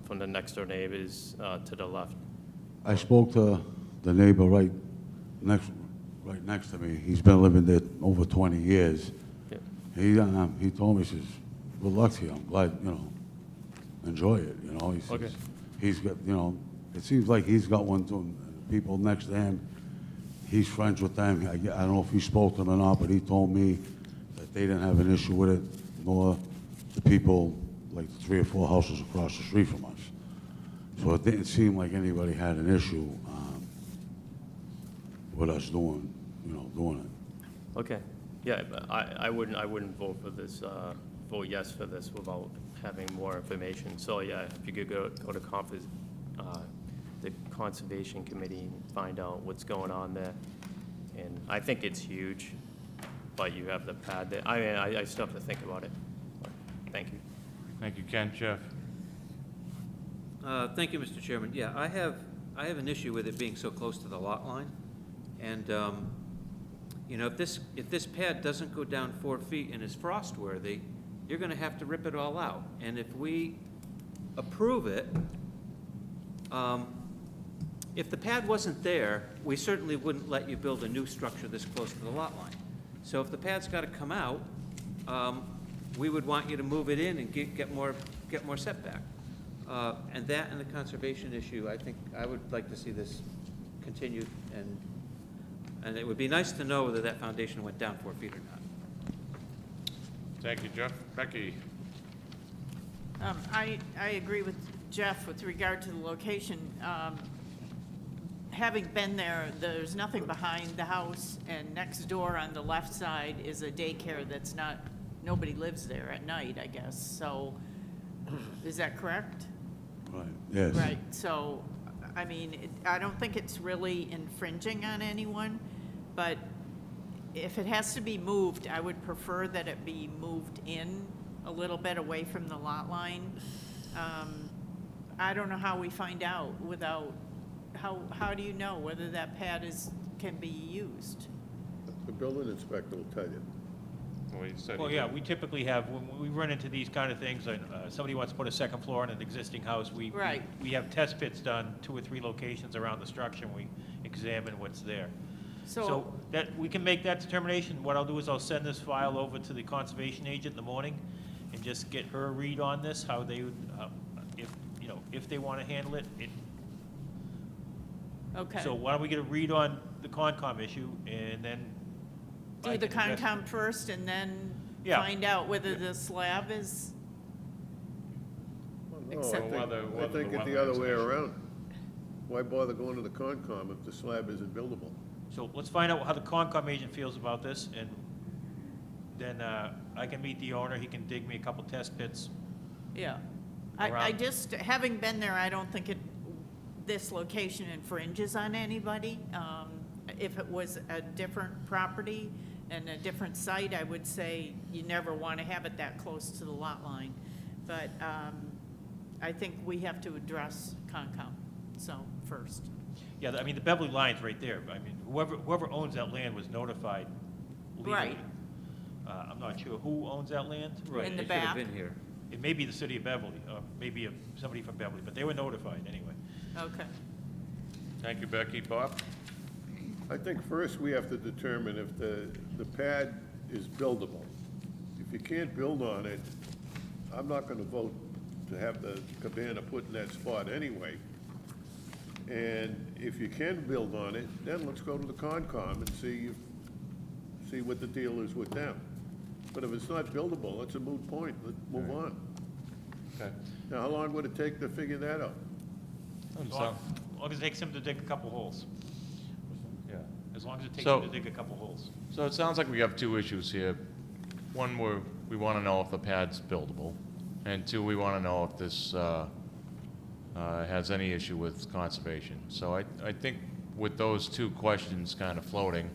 from the next door neighbors to the left? I spoke to the neighbor right next to me. He's been living there over 20 years. Yeah. He told me, he says, good luck to you. I'm glad, enjoy it, He says, Okay. he's got, it seems like he's got one too. People next to him, he's friends with them. I don't know if he spoke to them or not, but he told me that they didn't have an issue with it, nor the people, like the 3 or 4 houses across the street from us. So it didn't seem like anybody had an issue with us doing it. Okay, yeah, but I wouldn't vote for this, vote yes for this without having more information. So yeah, if you could go to the Conservation Committee and find out what's going on there. And I think it's huge, but you have the pad there. I mean, I still have to think about it. But thank you. Thank you, Ken. Jeff? Thank you, Mr. Chairman. Yeah, I have an issue with it being so close to the lot line. And, if this pad doesn't go down 4 feet and is frost-worthy, you're gonna have to rip it all out. And if we approve it, if the pad wasn't there, we certainly wouldn't let you build a new structure this close to the lot line. So if the pad's gotta come out, we would want you to move it in and get more setback. And that and the conservation issue, I think, I would like to see this continued, and it would be nice to know whether that foundation went down 4 feet or not. Thank you, Jeff. Becky? I agree with Jeff with regard to the location. Having been there, there's nothing behind the house, and next door on the left side is a daycare that's nobody lives there at night, I guess. So, is that correct? Right, yes. Right, so, I mean, I don't think it's really infringing on anyone, but if it has to be moved, I would prefer that it be moved in a little bit away from the lot line. I don't know how we find out without, how do you know whether that pad can be used? The building inspector will tell you. Well, you said Well, you yeah, did. we typically have, when we run into these kind of things, and somebody wants to put a second floor in an existing house, we have test pits done 2 or 3 locations around the structure, and we examine what's there. So that, we can make that determination. What I'll do is I'll send this file over to the conservation agent in the morning and just get her read on this, how they would, if they want to handle it. Okay. So why don't we get a read on the Concom issue, and then Do the Concom first and then find out whether the slab is No, acceptable? I think it's the other way around. Why bother going to the Concom if the slab isn't buildable? So let's find out how the Concom agent feels about this, and then I can meet the owner, he can dig me a couple test pits. Yeah. I just, having been there, I don't think this location infringes on anybody. If it was a different property and a different site, I would say you never want to have it that close to the lot line. But I think we have to address Concom, first. Yeah, I mean, the Beverly line's right there. I mean, whoever owns that land was notified legally. Right. I'm not sure who owns that land. Right. In the back. Been here. It may be the city of Beverly, or maybe somebody from Beverly, but they were notified anyway. Okay. Thank you, Becky. Bob? I think first we have to determine if the pad is buildable. If you can't build on it, I'm not gonna vote to have the cabana put in that spot anyway. And if you can build on it, then let's go to the Concom and see what the deal is with them. But if it's not buildable, it's a moot point. Let's move on. Okay. Now, how long would it take to figure that out? As long as it takes him to dig a couple holes. Yeah. As long as it takes So- him to dig a couple holes. So it sounds like we have two issues here. One, we want to know if the pad's buildable, and two, we want to know if this has any issue with conservation. So I think with those two questions kind of floating,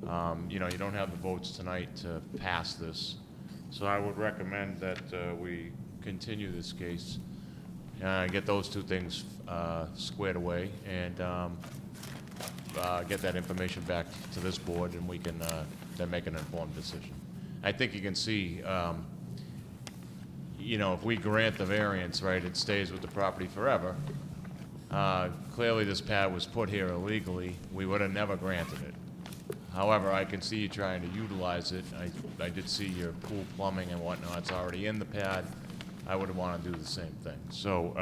you know, you don't have the votes tonight to pass this. So I would recommend that we continue this case, get those two things squared away, and get that information back to this board, and we can then make an informed decision. I think you can see, you know, if we grant the variance, right, it stays with the property forever. Clearly, this pad was put here illegally. We would have never granted it. However, I can see you trying to utilize it. I did see your pool plumbing and whatnot's already in the pad. I would want to do the same thing. So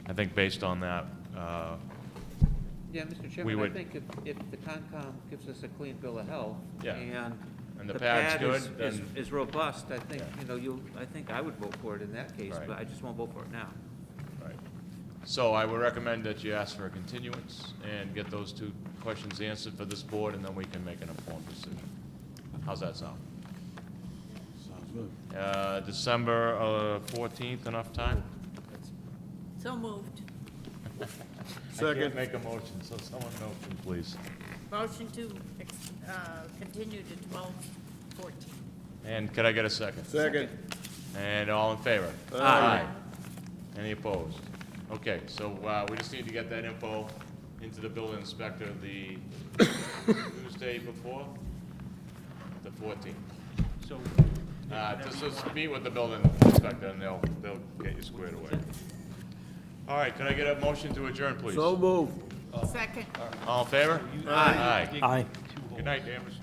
I think based on that, Yeah, Mr. We Chairman, I would- think if the Concom gives us a clean bill of health, Yeah. and the the pad's pad good, is then- robust, I think, Yeah. you know, I think I would vote for it in that case, Right. but I just won't vote for it now. right. So I would recommend that you ask for a continuance and get those two questions answered for this board, and then we can make an informed decision. How's that sound? Sounds good. December 14th, enough time? So moved. I can't make a motion, so someone motion, please. Motion to continue to 12/14. And could I get a second? Second. And all in favor? Aye. Any opposed? Okay, so we just need to get that info into the building inspector the Tuesday before, the 14th. So. Just meet with the building inspector, and they'll get you squared away. All right, can I get a motion to adjourn, please? So moved. Second. All in favor? You- Aye. dig Aye. 2 holes. Good night, Danvers.